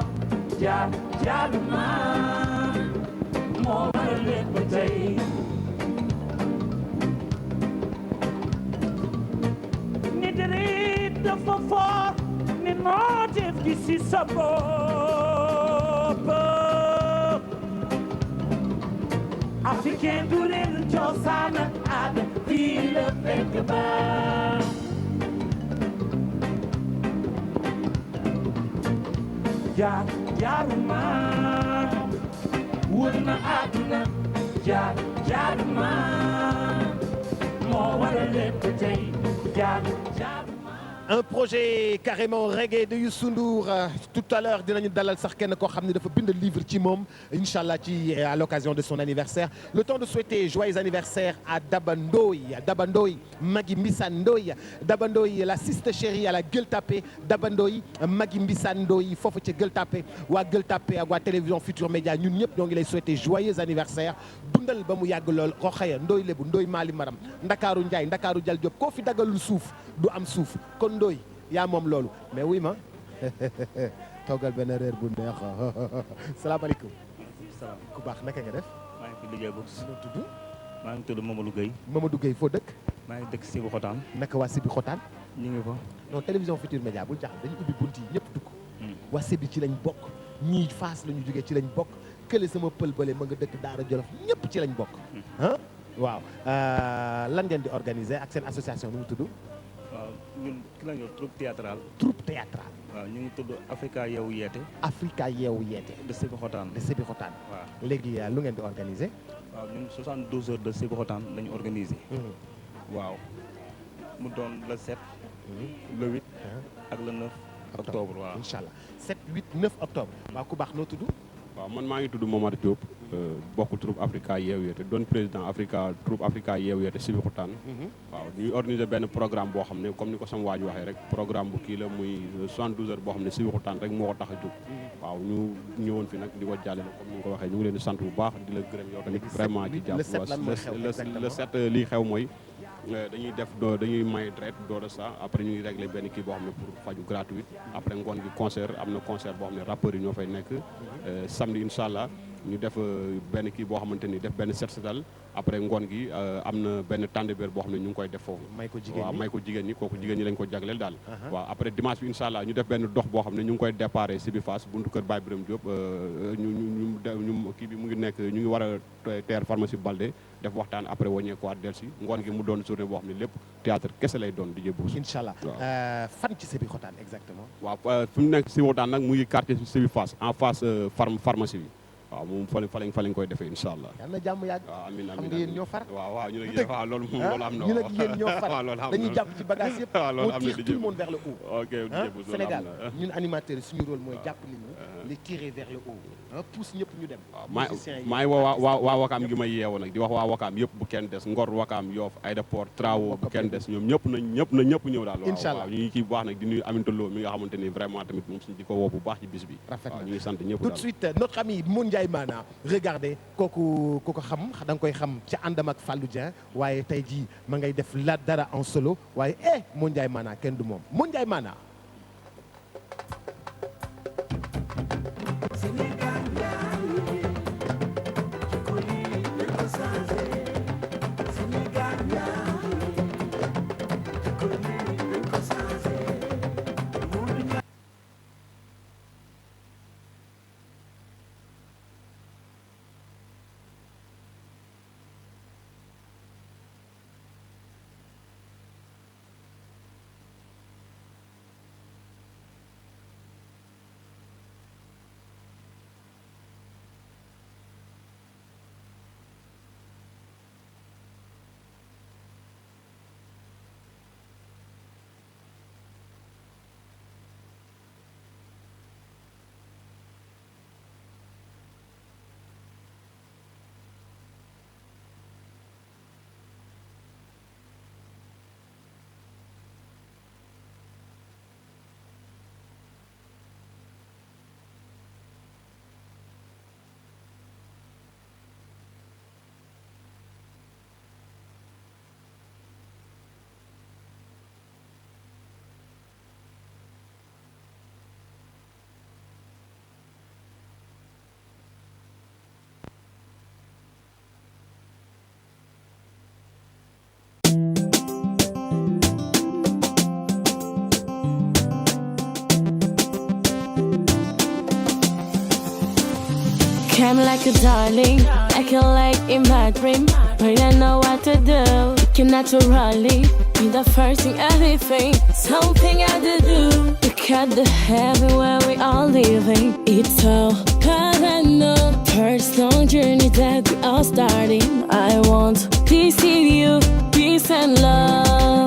jaaduma moo waral lépp tey nit rit dafa foor ni noo def gi si sa bopp africain du leen cosaan ak aada fii la fekk baax jaaruma wër na àdduna jaaruma moo Un projet carrément reggae de Youssou Ndour tout à l'heure dinañu dalal sax kenn koo xam ne dafa bind livre ci moom inchallah ci à l'occasion de son anniversaire. Le temps de souhaiter joyeux anniversaire à Daba Ndoye Magui Mbissane Ndoye Daba Ndoye la siste chérie à la Gueule Tapée Daba Ndoye Magui Mbissane Ndoye foofu ci Gueule Tapée waa Gueule Tapée ak waa télévision Futur Média ñun ñëpp ñoo ngi lay souhaiter joyeux anniversaire dundal ba mu yàgg lool Rokhaya Ndoye Lebu Ndoye Mali Maram Ndakaaru Ndiaye Ndakaaru Jal Diop koo fi dagalul suuf du am suuf kon Ndoye yaa moom loolu mais oui ma toogal benn reer bu neex salaamaaleykum. salaam ku baax naka nga def. maa ngi fi liggéey bu noo tudd. maa ngi tudd Mamadou Gueye. Mamadou Gueye foo dëkk. maa ngi dëkk Sibi Xotaan. naka waa Sibi Xotaan. ñu ngi fa. non télévision Futur Média bul jaxal dañu ubbi bunt yi ñëpp dugg. waa Sibi ci lañ bokk ñii Fass la ñu jógee ci lañ bokk kële sama pël bële ma nga dëkk Daara Jolof ñëpp ci lañ bokk. ah waaw lan ngeen di organiser ak seen association nu mu tudd. waaw ñun ki la ñu troupe théâtrale. troupe théâtrale. waaw ñu ngi tudd Africa Yeewu Yeete. Africa Yeewu Yeete. de Sibi Xotaan. de Sibi Xotaan. waaw léegi lu ngeen di organiser. waaw ñun 72 heures de Sibi Xotaan la ñu organiser. waaw mu doon le 7. le 8. ak le 9 octobre waaw. incha allah 7 8 9 octobre. waaw ku baax noo tudd. waaw man maa ngi tudd Momar Diop bokk troupe Africa Yeewu Yeete doon président troupe Africa Yeewu Yeete Sibi Xotaan. waaw ñuy organiser benn programme boo xam ne comme ni ko sama waaj waxee rek programme bu kii la muy 72 heures boo xam ne Sibi Xotaan rek moo ko tax a jóg. waaw ñu ñëwoon fi nag di ko jàllale comme ni nga ko waxee ñu ngi leen di sant bu baax di la gërëm yow tamit vraiment ci jàpp le 7 lii xew mooy dañuy may deret door ça après ñuy régler benn kii boo xam ne pour faju gratuite après ngoon gi concert am na concert boo xam ne rappeurs yi ñoo fay nekk samedi incha allah ñu def benn kii boo xamante ni def benn set setal après ngoon gi am na benn tàndbeer boo xam ne ñu ngi koy def foofu waaw may ko jigéen ñi kooku jigéen ñi lañ ko jagleel daal waaw après dimanche bi incha allah ñu def benn dox boo xam ne ñu ngi koy déparé Sibi Fass buntu kër Baye Birame Diop ñu kii bi mu ngi nekk ñu ngi war a teer pharmacie Balde def waxtaan après waññeekuwaat del si ngoon gi mu doon journée boo xam ne lépp théâtre kese lay doon di jëbbu incha allah fan ci Sibi Xotaan exactement waaw fi mu nekk Sibi Xotaan nag mu ngi quartier Sibi Fass en face pharmacie bi waaw moom fa lañ koy defee incha allah. yal na jàmm yàgg. waaw amiin xam nga yéen ñoo far. waaw ñu ne waaw loolu moom loolu am na. ñu ne yéen ñoo far dañuy jàpp ci bagage yëpp. waaw loolu am na on tire tout le monde vers le haut. ok Sénégal ñun animateurs yi suñu rôle mooy jàpp nit ñi les tirer vers le haut. pousse ñëpp ñu dem. maa ngi waa Wakaam gi may yeewoo nag di wax waa Wakaam yëpp bu kenn des Ngor Wakaam Yoff Aéroport Trao bu kenn des ñoom ñëpp na ñëpp ñëw daal. incha allah waaw ñu ngi ciy baax nag di nuyu Aminata Lo mi nga xamante ni vraiment tamit moom suñu di ko woo bu baax ci bis bi. rafet na ñu ngi sant ñëpp daal. tout de suite notre ami Moon Ndiaye Mana regardez kooku ku ko xam da nga koy xam ca àndam ak Fallou Dieng waaye tey jii ma ngay def la dara en solo waaye Moon Ndiaye Mana kenn du moom Moon Ndiaye Mana. Came like a darling, acting like in my dream. But I know what to do. You naturally be the first thing, everything. Something I do. Look at the heaven where we are living. It's all but I know. Personal journey that we are starting. I want peace in you, peace and love.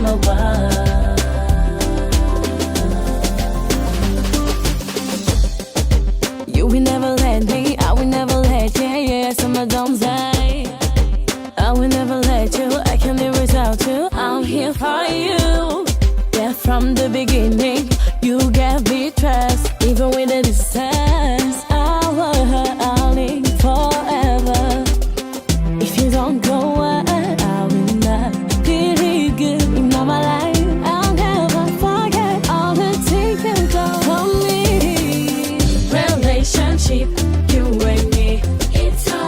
summer wild. You will never let me, I will never let you, yeah, summer don't die. I will never let you, I can live without you, I'm here for you. Yeah, from the beginning, you gave me trust, even with the distance, I'll live forever. If you don't go, I will not feel good in all my life. I'll never forget all the things you've done for me. Relationship, you and me, it's so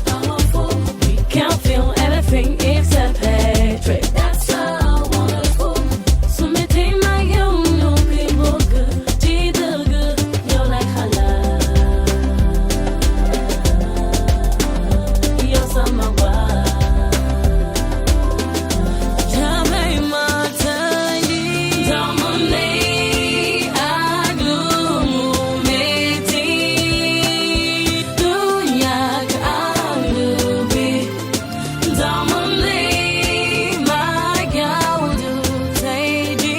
powerful. We can feel everything except hatred. That's so wonderful. So me think my young people good, did the good. You're like halal. You're summer wild. Jamais matali, damone aglu meti, dunya aglubi, damone magaudu teji,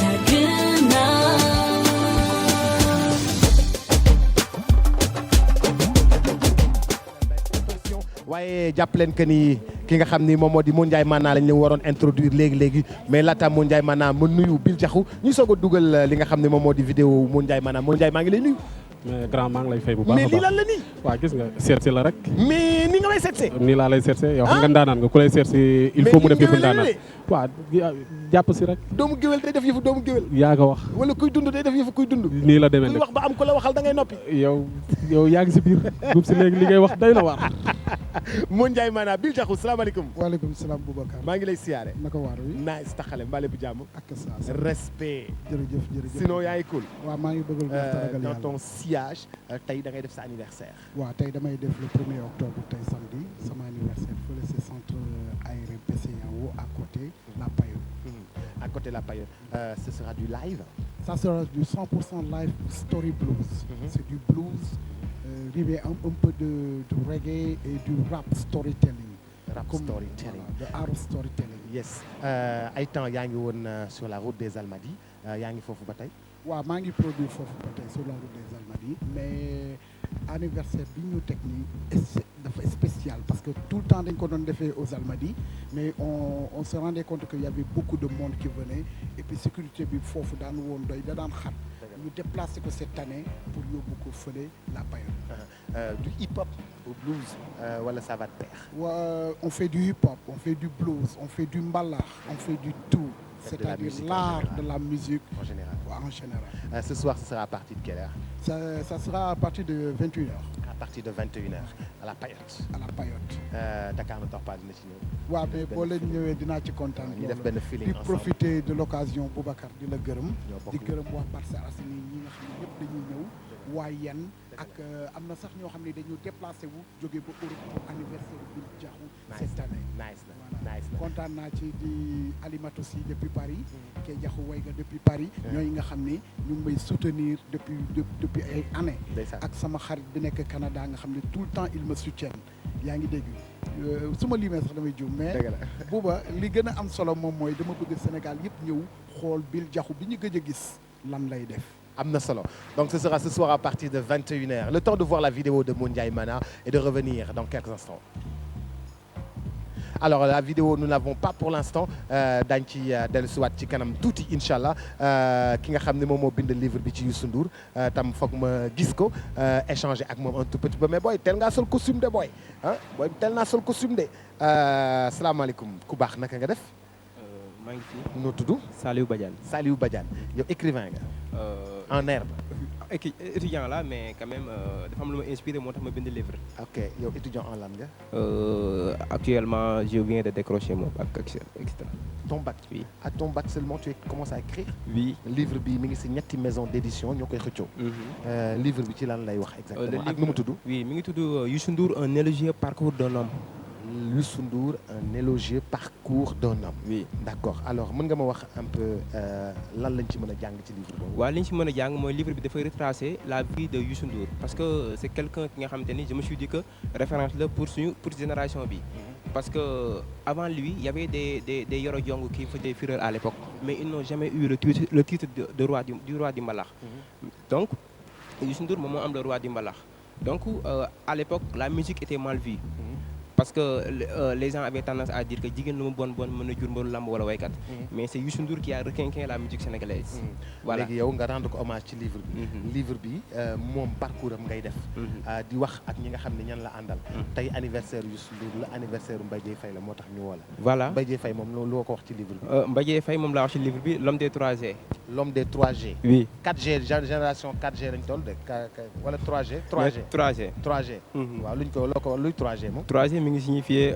yagna. waaye jàpp leen que ni ki nga xam ni moom moo di Moon Ndiaye Mana lañ leen waroon introduire léegi mais laata Moon Ndiaye Mana ma nuyu Bill Diakhou ñu soog a dugal li nga xam ne moom moo di vidéo Moon Ndiaye Mana Moon Ndiaye maa ngi lay nuyu. mais grand maa ngi lay fay bu baax a mais baax lii lan la nii. waaw gis nga seet si la rek. mais ni nga may seet see. nii laa lay seet see yow xam nga ndaanaan nga ku lay seet si il faut mu def yëfu ndaanaan. waaw jàpp si rek. doomu géwél day def yëfu doomu géwél. yaa ko wax. wala kuy dund day def yëfu kuy dund. nii la demee kuy nag wax ba am ku la waxal da ngay noppi. yow yaa ngi si biir groupe si léegi li ngay wax day na waar. Moon Ndiaye Mana Bill Diakhou salaamaaleykum. waaleykum salaam Boubacar. maa ngi lay siyaare. naka waar wi. nice taxale mbale bu jàmm. ak saa respect. jërëjëf. sinon yaa ngi cool. waaw maa ngi bëggal taragal dans ton sillage tey da ngay def sa anniversaire. waaw tey damay def le 1er octobre tey samedi sama anniversaire fële si centre aéré PCAO à côté La Payotte. À côté La Payotte. Ce sera du live. Ça sera du 100% live story blues. C'est du blues, rivé un peu de reggae et du rap storytelling. Rap storytelling. Voilà, de art storytelling. Yes. ay temps yaa ngi woon sur la route des Almadies yaa ngi foofu ba tey. waaw maa ngi produire foofu ba tey sur la route des Almadies mais anniversaire bi ñu teg nii dafa spécial parce que tout le temps dañ ko doon defee aux Almadies mais on se rendait compte qu'il y avait beaucoup de monde qui venait et puis sécurité bi foofu daan woon doy da daan xat ñu déplacé ko cette année pour yóbbu ko fële La Payotte. Du hip-hop au blues wala ça va de pair. On fait du hip-hop, on fait du blues, on fait du mbalax, on fait du tout. C'est-à-dire l'art de la musique en général. Ouais, en général. Ce soir, ce sera à partir de quelle heure? Ça sera à partir de 21h. À partir de 21h, à La Payotte. À La Payotte. Dakar ne dort pas dina ci ñëw. waaw mais boo leen ñëwee dinaa ci kontaan. ñu def benn feeling di ensemble. profiter de l'occasion Boubacar di la gërëm. bokk di gërëm waa Parcelles Assainies ñi nga xam ne ñëpp dañuy ñëw. waa Yenn ak am na sax ñoo xam ne dañu déplacé wu jóge ba Europe pour anniversaire Bill Diakhou cette année. Nice na. kontaan naa ci di Alimatou Sy depuis Paris. Kee Diakhou Wayga depuis Paris. ñooñu nga xam ne ñu ngi may soutenir depuis ay années. ak sama xarit bi nekk Canada nga xam ne tout le temps il me soutient yaa ngi dégg su ma limee sax damay juum mais booba li gën a am solo moom mooy dama bëgg Sénégal yëpp ñëw xool Bill Diakhou bi ñu gëj a gis lan lay def. Amna solo. Donc ce sera ce soir à partir de 21h. Le temps de voir la vidéo de Moon Ndiaye Mana et de revenir dans quelques instants. Alors la vidéo nous n'avons pas pour l'instant dañ ci dellusiwaat ci kanam tuuti incha allah ki nga xam ne moom moo bind livre bi ci Youssou Ndour tam foog ma gis ko échanger ak moom un tout petit peu mais booy tel ngaa sol costume de booy ah booy tel naa sol costume de salaamaaleykum ku baax naka nga def. maa ngi fi. noo tudd. Saliou Badiane. Saliou Badiane yow écrivain nga. en herbe. étudiant là mais quand même dafa am lu ma inspiré moo tax ma bind livre. ok yow étudiant en lan nga. Actuellement je viens de décrocher mon bac et cetera. Ton bac. Oui. À ton bac seulement tu commences à écrire. Oui. livre bi mi ngi si ñetti maison d'édition ñoo koy xëccoo. livre bi ci lan lay wax exactement ak nu mu tudd. oui mi ngi tudd Youssou Ndour un élogieux parcours d'un homme. Youssou Ndour un élogieux parcours d'un homme. Oui. D'accord alors mën nga ma wax un peu lan lañ ci mën a jàng ci livre boobu. waaw li ñu ci mën a jàng mooy livre bi dafay retracer la vie de Youssou Ndour parce que c'est quelqu'un ki nga xamante ni je me suis dit que référence la pour génération bi. parce que avant lui il y avait des Yoro Jong qui faisaient fureur à l'époque, mais ils n'ont jamais eu le titre de roi du roi du mbalax. Donc Youssou Ndour moom moo am le roi du mbalax. Donc à l'époque la musique était mal vue. Parce que les gens avaient tendance à dire que jigéen lu mu bon mën na jur mbaru lamb wala waykat. Mais c'est Youssou Ndour qui a requinqué la musique sénégalaise. Voilà léegi yow nga rendre ko hommage ci livre bi. livre bi moom parcours am ngay def. di wax ak ñi nga xam ne ñan la àndal. tey anniversaire Youssou Ndour la anniversaire Mbaye Dièye Faye la moo tax ñu woo la. Voilà Mbaye Dièye Faye moom loo ko wax ci livre bi. Mbaye Dièye Faye moom laa wax ci livre bi l'homme des 3G. l'homme des 3G. oui 4G génération 4G lañ toll de wala 3G. 3G. waaw luñ ko loo ko luy 3G moom. 3G mi ngi signifié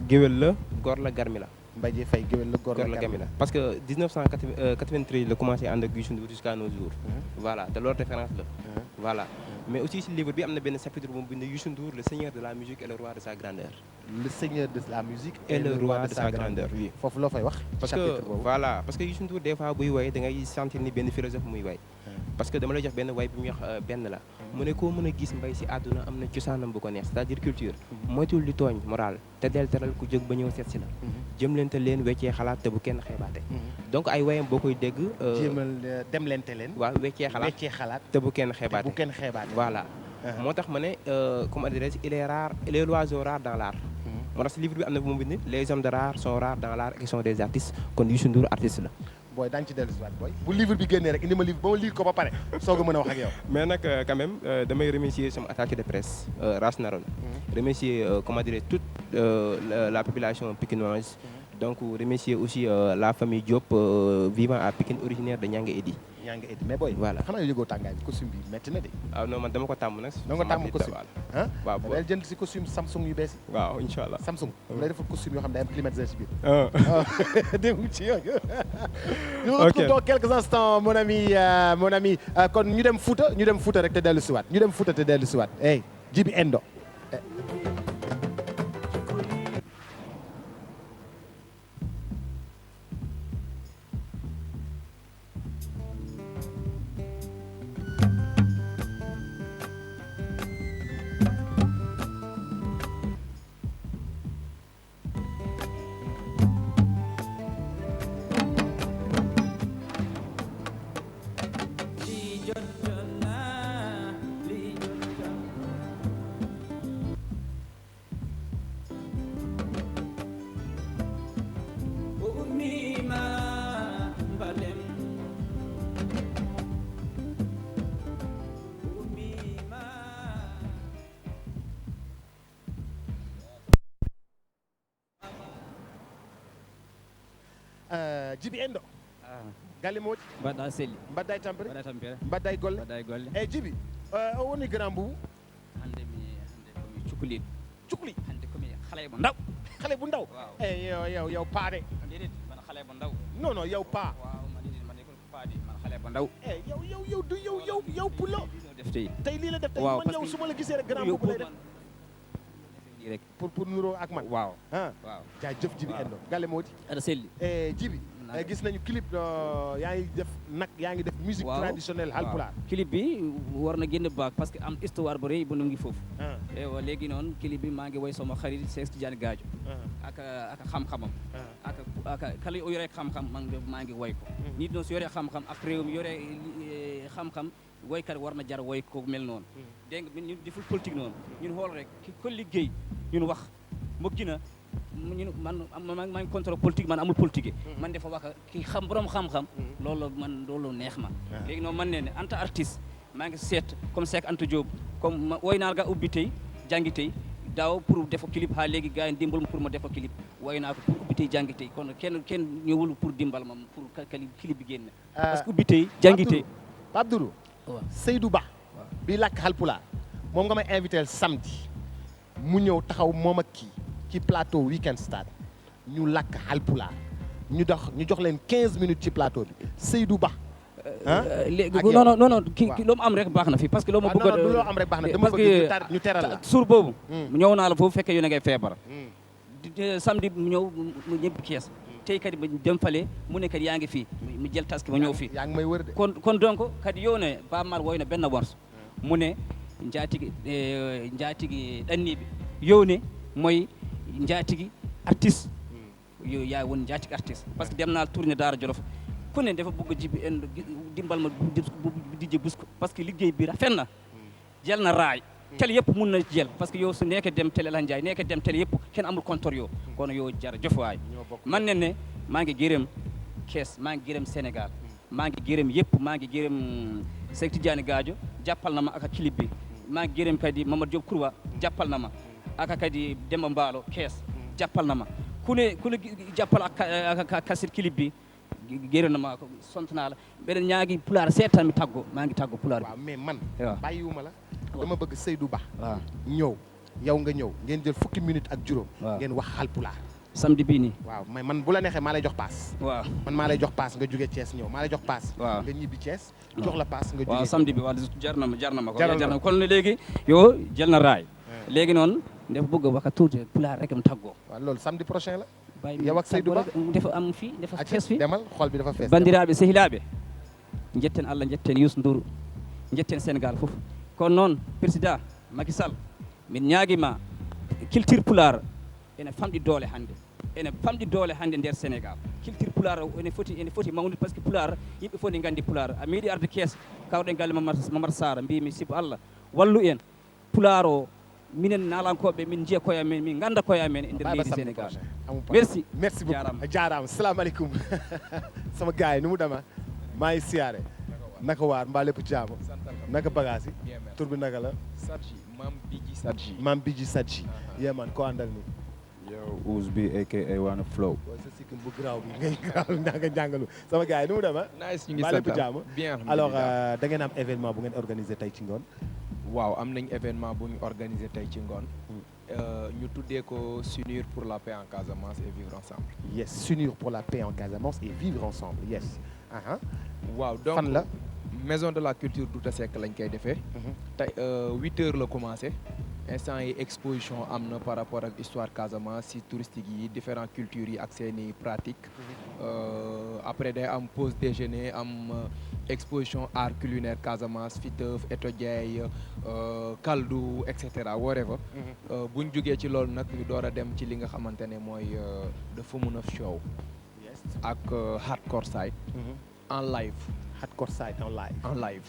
géwél la góor la garmi la. Mbaye Dièye Faye géwél la góor la garmi la. parce que 1993 la commencé ànd ak Youssou Ndour jusqu'à nos jours. voilà te loolu référence la. voilà mais aussi ci livre bi am na benn chapitre bu mu bind Youssou Ndour le seigneur de la musique et le roi de sa grandeur. le seigneur de la musique et le roi de sa grandeur oui. foofu loo fay wax. parce que voilà parce que Youssou Ndour des fois buy woy da ngay sentir ni benn philosophe muy woy. parce que dama lay jox benn way bi muy wax benn la. mu ne koo mën a gis mbay si àdduna am na cosaanam bu ko neex c'est-à-dire culture. moytul di tooñ moral te del teral ku jóg ba ñëw seet si la. jëmlente leen weccee xalaat te bu kenn xeebaate. donc ay wayam boo koy dégg. jéemal demlente leen. waaw weccee xalaat te bu kenn xeebaate. voilà moo tax ma ne comment dirais-je il est l'oiseau rare dans l'art. moo tax si livre bi am na bu mu bind les hommes de rare sont rares dans l'art et sont des artistes kon Youssou Ndour artiste la. booy daañu ci dellu si waat booy bu livre bi génnee rek indi ma livre ba ma lire ko ba pare soog a mën a wax ak yow. mais nag quand même damay remercier sama attaché de presse Ras Naron. remercier comment dirais toute la population pikinoise. donc remercier aussi la famille Diop vivant à Pikine originaire de Niangue Edy. Niangue Edy mais booy. voilà xanaa yëgoo tàngaay bi costume bi métti na de. waaw non man dama ko tàmm nag. dama ko tàmm costume ah. waaw booy da jënd si costume Samsung yu bees yi. waaw incha allah Samsung. lay defal costume yoo xam ne day am climatiseur si biir. dégg ci yooyu. ñu retrouve dans quelques instants mon ami kon ñu dem Fouta rek te dellu si waat ñu dem Fouta te dellu si waat hey Djiby Endo. Djiby Endo. galle moƴƴi mbaɗɗa selli mbaɗɗa e tampere mbaɗɗa e golle eyyi Djiby o woni grand boubou hande komi cukalel cukli hande komi xale mo ndaw xale bu ndaw eyyi yow paade dedet man xale mo ndaw non yow pa waaw man ko paade man xale mo ndaw eyyi yow pulo def tey tey lii la def tey man yow su ma la gisee rek grand boubou lay def rek pour nuroo ak man waaw jaajëf Djiby Endo galle moƴƴi aɗa selli Djiby gis nañu clip yaa ngi def musique traditionnelle halpulaar clip bi war na génn baak parce que am histoire bu rëy bu nu ngi foofu ewa léegi noonu clip bi maa ngi woy sama xarit Cheikh Tidiane Gadio ak xam-xamam ak kala yore xam-xam maa ngi woy ko nit noonu su yore xam-xam ak réew mi yore xam-xam woykat war na jar woy ko mel noonu dégg nga ñun deful politique noonu ñun xool rek ki ko liggéey ñun wax mog gina ñun man maa ngi contrôle politique man amul politique man dafa wax ki xam borom xam-xam loolu neex ma léegi noonu man ne anta artiste maa ngi seet comme Seck Anta Diop comme woy naa ga ubbi tey jàngi tey daaw pour defo clip ha léegi gars yi dimbal ma pour ma defo clip woy naa ko pour ubbi tey jàngi tey kon kenn ñëwul pour dimbal ma pour clip bi génn parce que ubbi tey jàngi tey Pape Doudou Seydou Ba bi làkk halpulaar moom nga may invité samedi mu ñëw taxaw moom ak kii ci plateau Weekend Stars ñu làkk halpulaar ñu jox leen 15 minutes ci plateau bi Seydou Ba. léegi non kii loo mu am rek baax na fi parce que loo ma bëgg a. loo am rek baax na dama bëgg ñu teral la suur boobu. ñëw naa la foofu fekkee yu ne ngay feebar. samedi mu ñëw mu ñëpp kees. tey kadi ma dem fale mu ne kadi yaa ngi fii mu jël taski ma ñëw fii. yaa ngi may wër de. kon donc kadi yow ne Ba Mar woy na benn morceau mu ne njaatigi ɗanniiɓe yow ne mooy njaatigi artiste yo yaay won jaatik artiste par ce que dem naa tourné Daara Jolof ku ne dafa bëgg jibi en dimbal ma DJ Busco parce que liggéey bi rafet na jël na raay télé yëpp mun na jël parce que yow su nekkee dem télé la njaay nekkee dem télé yëpp kenn amul compteur yow kon yow jar jëfwaay man ne maa ngi gërëm Kees maa ngi gërëm Sénégal maa ngi gërëm yëpp maa ngi gërëm Seydou Tidiane Gadio jàppal na ma ak clip bi maa ngi gërëm kadi Mamadou Diop Kourwa jàppal na ma ak kadi Demba Mbaalo Kees jàppal na ma ku ne jàppal ak kasir clip bi gërëm na ma ko sant naa la beneen ñaagi pulaar seetaan mi tàggo maa ngi tàggo pulaar bi waaw mais man bàyyiwuma la dama bëgg Seydou Ba ñëw yow nga ñëw ngeen jël fukki minute ak juróom ngeen wax Haalpulaar samedi bii nii waaw mais man bu la neexee maa lay jox paas waaw man maa lay jox paas nga jóge Thiès ñëw maa lay jox paas nga ñibbi Thiès jox la paas nga jóge waaw samedi bi waaw jar na ma ko kon léegi yow jël na raay léegi noonu dafa bëgg wax tuuti pulaar rek am tàggoo waaw loolu samedi prochain la yow ak Seydou Ba dafa am fii dafa fees fii demal xol bi dafa fees bandiraɓe sehilaaɓe jetten Allah jetten Youssou Ndour jetten Sénégal fof kono noon président Macky Sall min ñaaguima culture pulaar ene famɗi doole hannde nder Sénégal culture pulaar ene foti mawnude par ce que pulaar yimɓe fof ne nganndi pulaar a meeɗi arde Kees kawɗen galle Mamadou Sara mbimi sibo Allah wallu en pulaar o minen nalankoɓe min jiya koye amen min ganda koye amen e nder leydi Sénégal merci beaucoup jarama salamu aleykum sama gars yi nu mu dema maa ngi siyaare naka waar mbaa lépp jaamo naka bagage yi tur bi naka la Sadji Mam Biji Sadji yeman ko àndal ni yow Ouz bi aka Wanna Flow sa sikkim bu garaaw bi ngay garaaw nga jàngalu sama gars yi nu mu dema mbaa lépp jaamo alors da ngeen am événement bu ngeen organisé tey ci ngoon waaw am nañ événement bu ñu organisé tey ci ngoon ñu tuddee ko s'unir pour la paix en Casamance et vivre ensemble. Yes, s'unir pour la paix en Casamance et vivre ensemble. Yes. waaw donc fan la maison de la culture Douta Seck lañ koy defee. tey 8h la commencé. instant yi exposition am na par rapport ak histoire Casamance si touristique yi différentes cultures yi ak seeni pratiques. après day am pause déjeuner am exposition art culinaire Casamance Fiteuf Eto Dieye kaldu et cetera whatever. bu ñu jógee ci loolu nag ñu door a dem ci li nga xamante ne mooy The Fumuna Show. ak Hardcore Side. en live. Hardcore Side en live.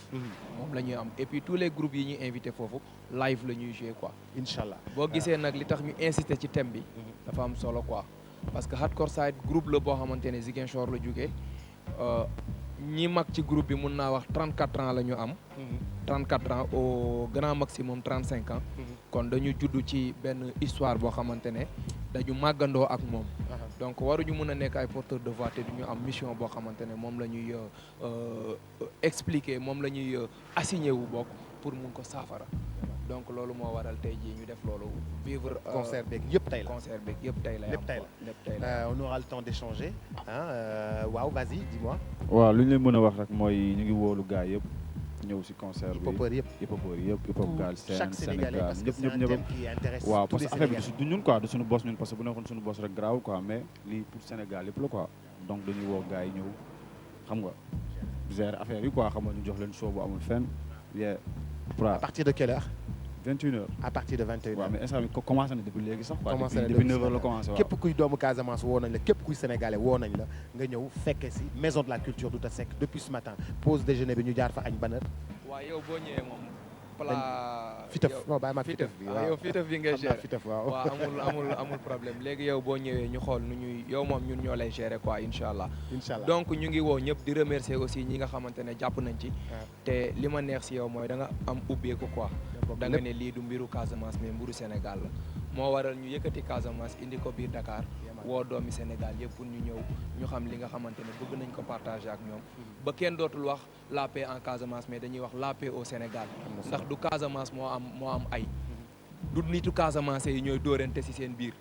moom la ñuy am et puis tous les groupes yi ñuy invité foofu live la ñuy jouer quoi. Inch'Allah boo gisee nag li tax ñu insister ci thème bi. dafa am solo quoi parce que Hardcore Side groupe la boo xamante ne Ziguinchor la jógee ñi mag ci groupe bi mun naa wax 34 ans la ñu am. 34 ans au grand maximum 35 ans. kon dañu judd ci benn histoire boo xamante ne dañu màggandoo ak moom. donc waruñu mun a nekk ay porteur de voix te duñu am mission boo xamante ne moom la ñuy expliquer moom la ñuy assigné wu bokk pour mun ko saafara. donc loolu moo waral tey jii ñu def loolu vivre. concert beeg yëpp tey la concert beeg yëpp tey la lépp tey la on aura le temps d'échanger waaw vas-y dis-moi. waaw lu ñu leen mën a wax rek mooy ñu ngi wóolu gars yëpp ñëw si concert bi hip-hopeur yëpp hip-hop Galsen chaque Sénégalais parce que c'est un thème qui intéresse waaw parce que affaire bi du ñun quoi du suñu boss ñun parce que bu nekkoon suñu boss rek grave quoi mais lii pour Sénégal yëpp la quoi donc dañuy woo gars yi ñëw xam nga gérer affaire yi quoi xam nga ñu jox leen show bu amul fenn à partir de quelle heure 21h. à partir de 21h. waaw mais instant bi commencé na depuis léegi sax. commencé na depuis 9h la commencé waaw. képp kuy doomu Casamance woo nañ la képp kuy sénégalais woo nañ la nga ñëw fekke si maison de la culture Douta Seck depuis ce matin pause déjeuner bi ñu jaar fa añ ban heure. waaw yow boo ñëwee moom. plat Fiteuf non bàyyi ma Fiteuf bi waaw yow Fiteuf bi ngay gérer Fiteuf waaw. waaw amul problème léegi yow boo ñëwee ñu xool nu ñuy yow moom ñun ñoo lay gérer quoi incha allah. donc ñu ngi woo ñëpp di remercier aussi ñi nga xamante ne jàpp nañ ci. te li ma neex si yow mooy da nga am ubbeeku quoi. da nga ne lii du mbiru Casamance mais mbiru Sénégal la moo waral ñu yëkkati Casamance indi ko biir Dakar woo doomi Sénégal yëpp pour ñu ñëw ñu xam li nga xamante ne bëgg nañ ko partager ak ñoom ba kenn dootul wax la paix en Casamance mais dañuy wax la paix au Sénégal ndax du Casamance moo am ay du nitu Casamance yi ñooy dóorante ci seen biir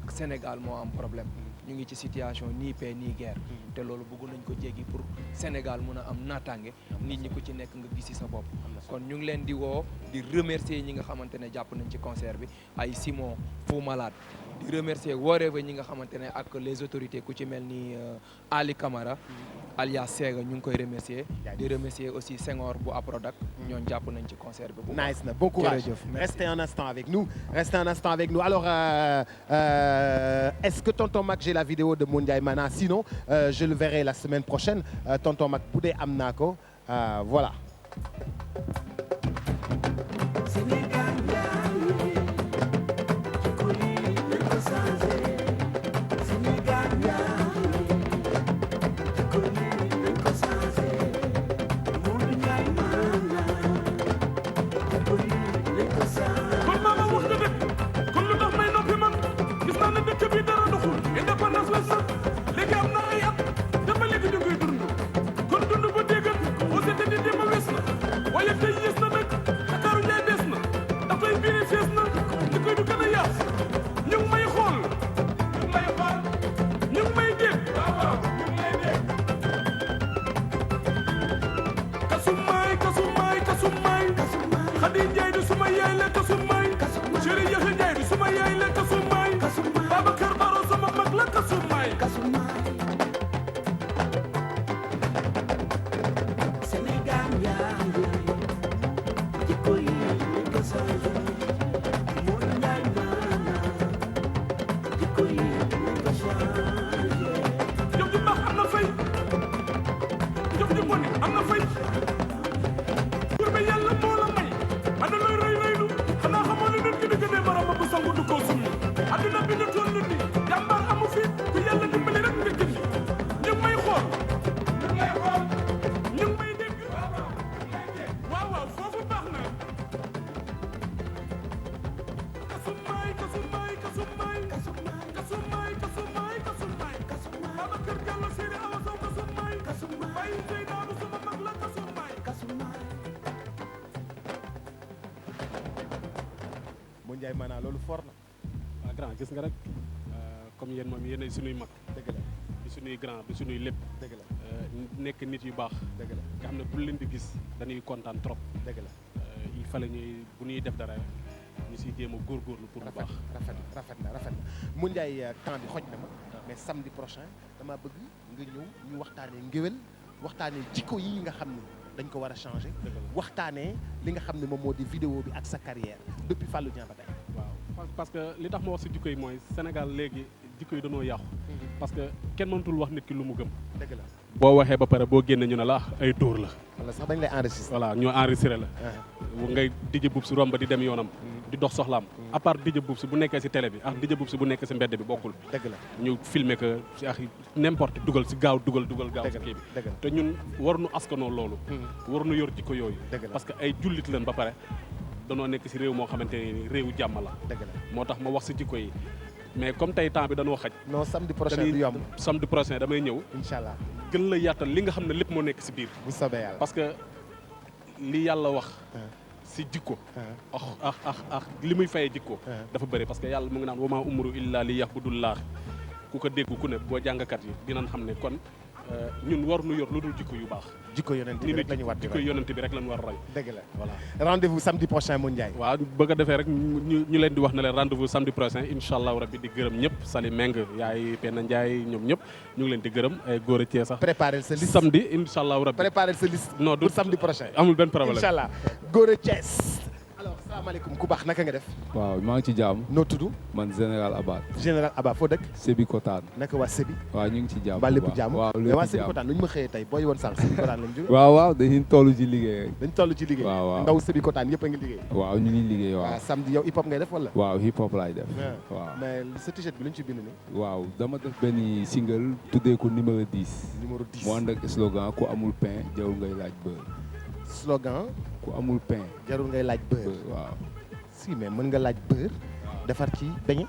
Sénégal moo am problème ñu ngi ci situation ni paix ni guerre te loolu bëgg nañ ko jéggi pour Sénégal mun a am naataange nit ñi ku ci nekk nga gis ci sa bopp kon ñu ngi leen di woo di remercier ñi nga xamante ne jàpp nañ ci concert bi ay Simon Fou Malade di remercier whatever ñi nga xamante ne ak les autorités ku ci mel ni Ali Camara alias Sega ñu ngi koy remercier di remercier aussi Senghor bu Aprodac ñoon jàpp nañ ci concert bi. Nice na bon courage. Restez un instant avec nous. Alors est-ce que tonton Mac j'ai la vidéo de Moundiaye Mana, sinon je le verrai la semaine prochaine. Tonton Mac bu dee am naa ko voilà. Moundiaye Mana loolu fort na. waaw grand gis nga rek comme yéen moom yéen ay sunuy mag. dëgg la di sunuy grand di sunuy lépp. dëgg la nekk nit yu baax. dëgg la nga xam ne bu leen di gis dañuy kontaan trop. dëgg la il fallait ñuy bu ñuy def dara ñu siy jéem a góorgóorlu pour bu baax. rafet na Moundiaye temps bi xoj na ma mais samedi prochain dama bëgg nga ñëw ñu waxtaanee ngéwél waxtaanee jikko yi nga xam ne dañ ko war a changer waxtaanee li nga xam ne moom moo di vidéo bi ak sa carrière depuis Fallou Dieng ba tey. waaw parce que li tax ma wax si jikko yi mooy Sénégal léegi jikko yi dañoo yàqu. parce que kenn mënatul wax nit ki lu mu gëm. dëgg la boo waxee ba pare boo génne ñu ne la ay dóor la. wala sax dañ lay enregistré. voilà ñoo enregistré la. ngay DJ Boubs romb di dem yoonam. di dox soxlaam. à part DJ Boubs bu nekkee si télé bi ak DJ Boubs bu nekkee si mbedd bi bokkul. dëgg la ñu filmer que si ak n'importe dugal si gaaw dugal gaaw si kii bi. te ñun waruñu askanoo loolu. waruñu yor jikko yooyu. parce que ay jullit lañ ba pare danoo nekk si réew moo xamante ne réewu jàmm la. dëgg la moo tax ma wax si jikko yi mais comme tey temps bi dañoo xaj. non samedi prochain du yomb samedi prochain damay ñëw. incha allah gën la yaatal li nga xam ne lépp moo nekk si biir. bu soobee yàlla parce que li yàlla wax. si jikko ak li muy fayee jikko dafa bëri parce que yàlla mu ngi naan wa maa umru illa li ya'budullah ku ko dégg ku ne boo jàngkat yi dinañ xam ne kon ñun war nu yor lu dul jikko yu baax. jikko yonent bi rek la ñu war jikko yonent bi rek la ñu war a roy. dëgg la voilà rendez-vous samedi prochain Moundiaye. waaw bëgg a defee rek ñu leen di wax ne leen rendez-vous samedi prochain incha allahu rabbi di gërëm ñëpp Sali Meng yaay Penda Ndiaye ñoom ñëpp ñu ngi leen di gërëm ay góor a cee sax. préparer sa liste samedi incha allahu rabbi. préparer sa liste. non du samedi prochain. amul benn problème incha allah góor a Thiès. alors salaamaaleykum ku baax naka nga def. waaw maa ngi ci jàmm. noo tudd. man général Abad. général Abad foo dëkk. Sébi Kotaan. naka waa Sébi. waaw ñu ngi ci jàmm. ba lépp jàmm waaw mais waa Sébi Kotaan nu ñu ma xëyee tey booy woon sànq Sébi Kotaan lañ jóge. waaw dañuy toll ci liggéey. dañ toll ci liggéey. waaw ndaw Sébi Kotaan yëpp a ngi liggéey. waaw ñu ngi liggéey waaw. samedi yow hip hop ngay def wala. waaw hip hop laay def. waaw mais sa t-shirt bi lu ñu ci bind nii. waaw dama def benn single tuddee ko numéro 10. numéro 10 mu ànd ak slogan ku amul pain jarul ngay laaj beurre. slogan. ku amul pain jarul ngay laaj beurre. waaw. si mais mën nga laaj beurre. defar ci beñe.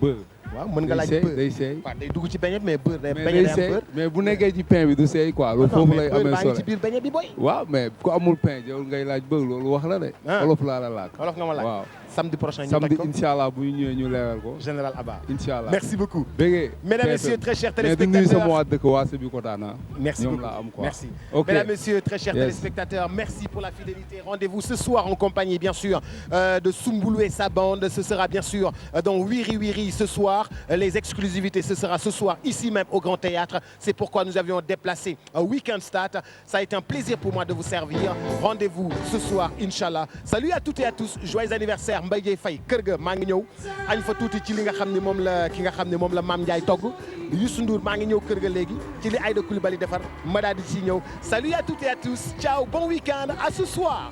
beurre. waaw mën nga laaj beurre day seey waaw day dugg ci beñe mais beurre day beñe day am beurre. mais bu nekkee ci pain bi du seey quoi loolu foofu lay amee solo ci biir beñe bi boy. waaw mais ku amul pain jarul ngay laaj beurre loolu wax la de. olof laa la laak. olof nga ma laaj waaw. samedi prochain ñu samedi incha allah bu ñu ñëwee ñu leeral ko. Général Abba. incha allah merci beaucoup. bége. mesdames messieurs très chers téléspectateurs. mais di nuyu sama waa dëkk waa Sébikotane. merci ñoom beaucoup la am quoi. merci. ok mesdames messieurs très chers téléspectateurs, merci pour la fidélité. Rendez-vous ce soir en compagnie bien sûr de Soumboulou et sa bande. Ce sera bien sûr dans Wiri Wiri ce soir. Les exclusivités, ce sera ce soir ici même au Grand Théâtre. C'est pourquoi nous avions déplacé Weekend Start. Ça a été un plaisir pour moi de vous servir. Rendez-vous ce soir, Inch'Allah. Salut à toutes et à tous. Joyeux anniversaire Mbaye Dieye Faye kër ga maa ngi ñëw añ fa tuuti ci li nga xam ne moom la ki nga xam ne moom la Mame Ndiaye togg Youssou Ndour maa ngi ñëw kër ga léegi ci li Aïda Coulibaly defar ma daal di ci ñëw. Salut à toutes et à tous. Ciao, bon week-end, à ce soir.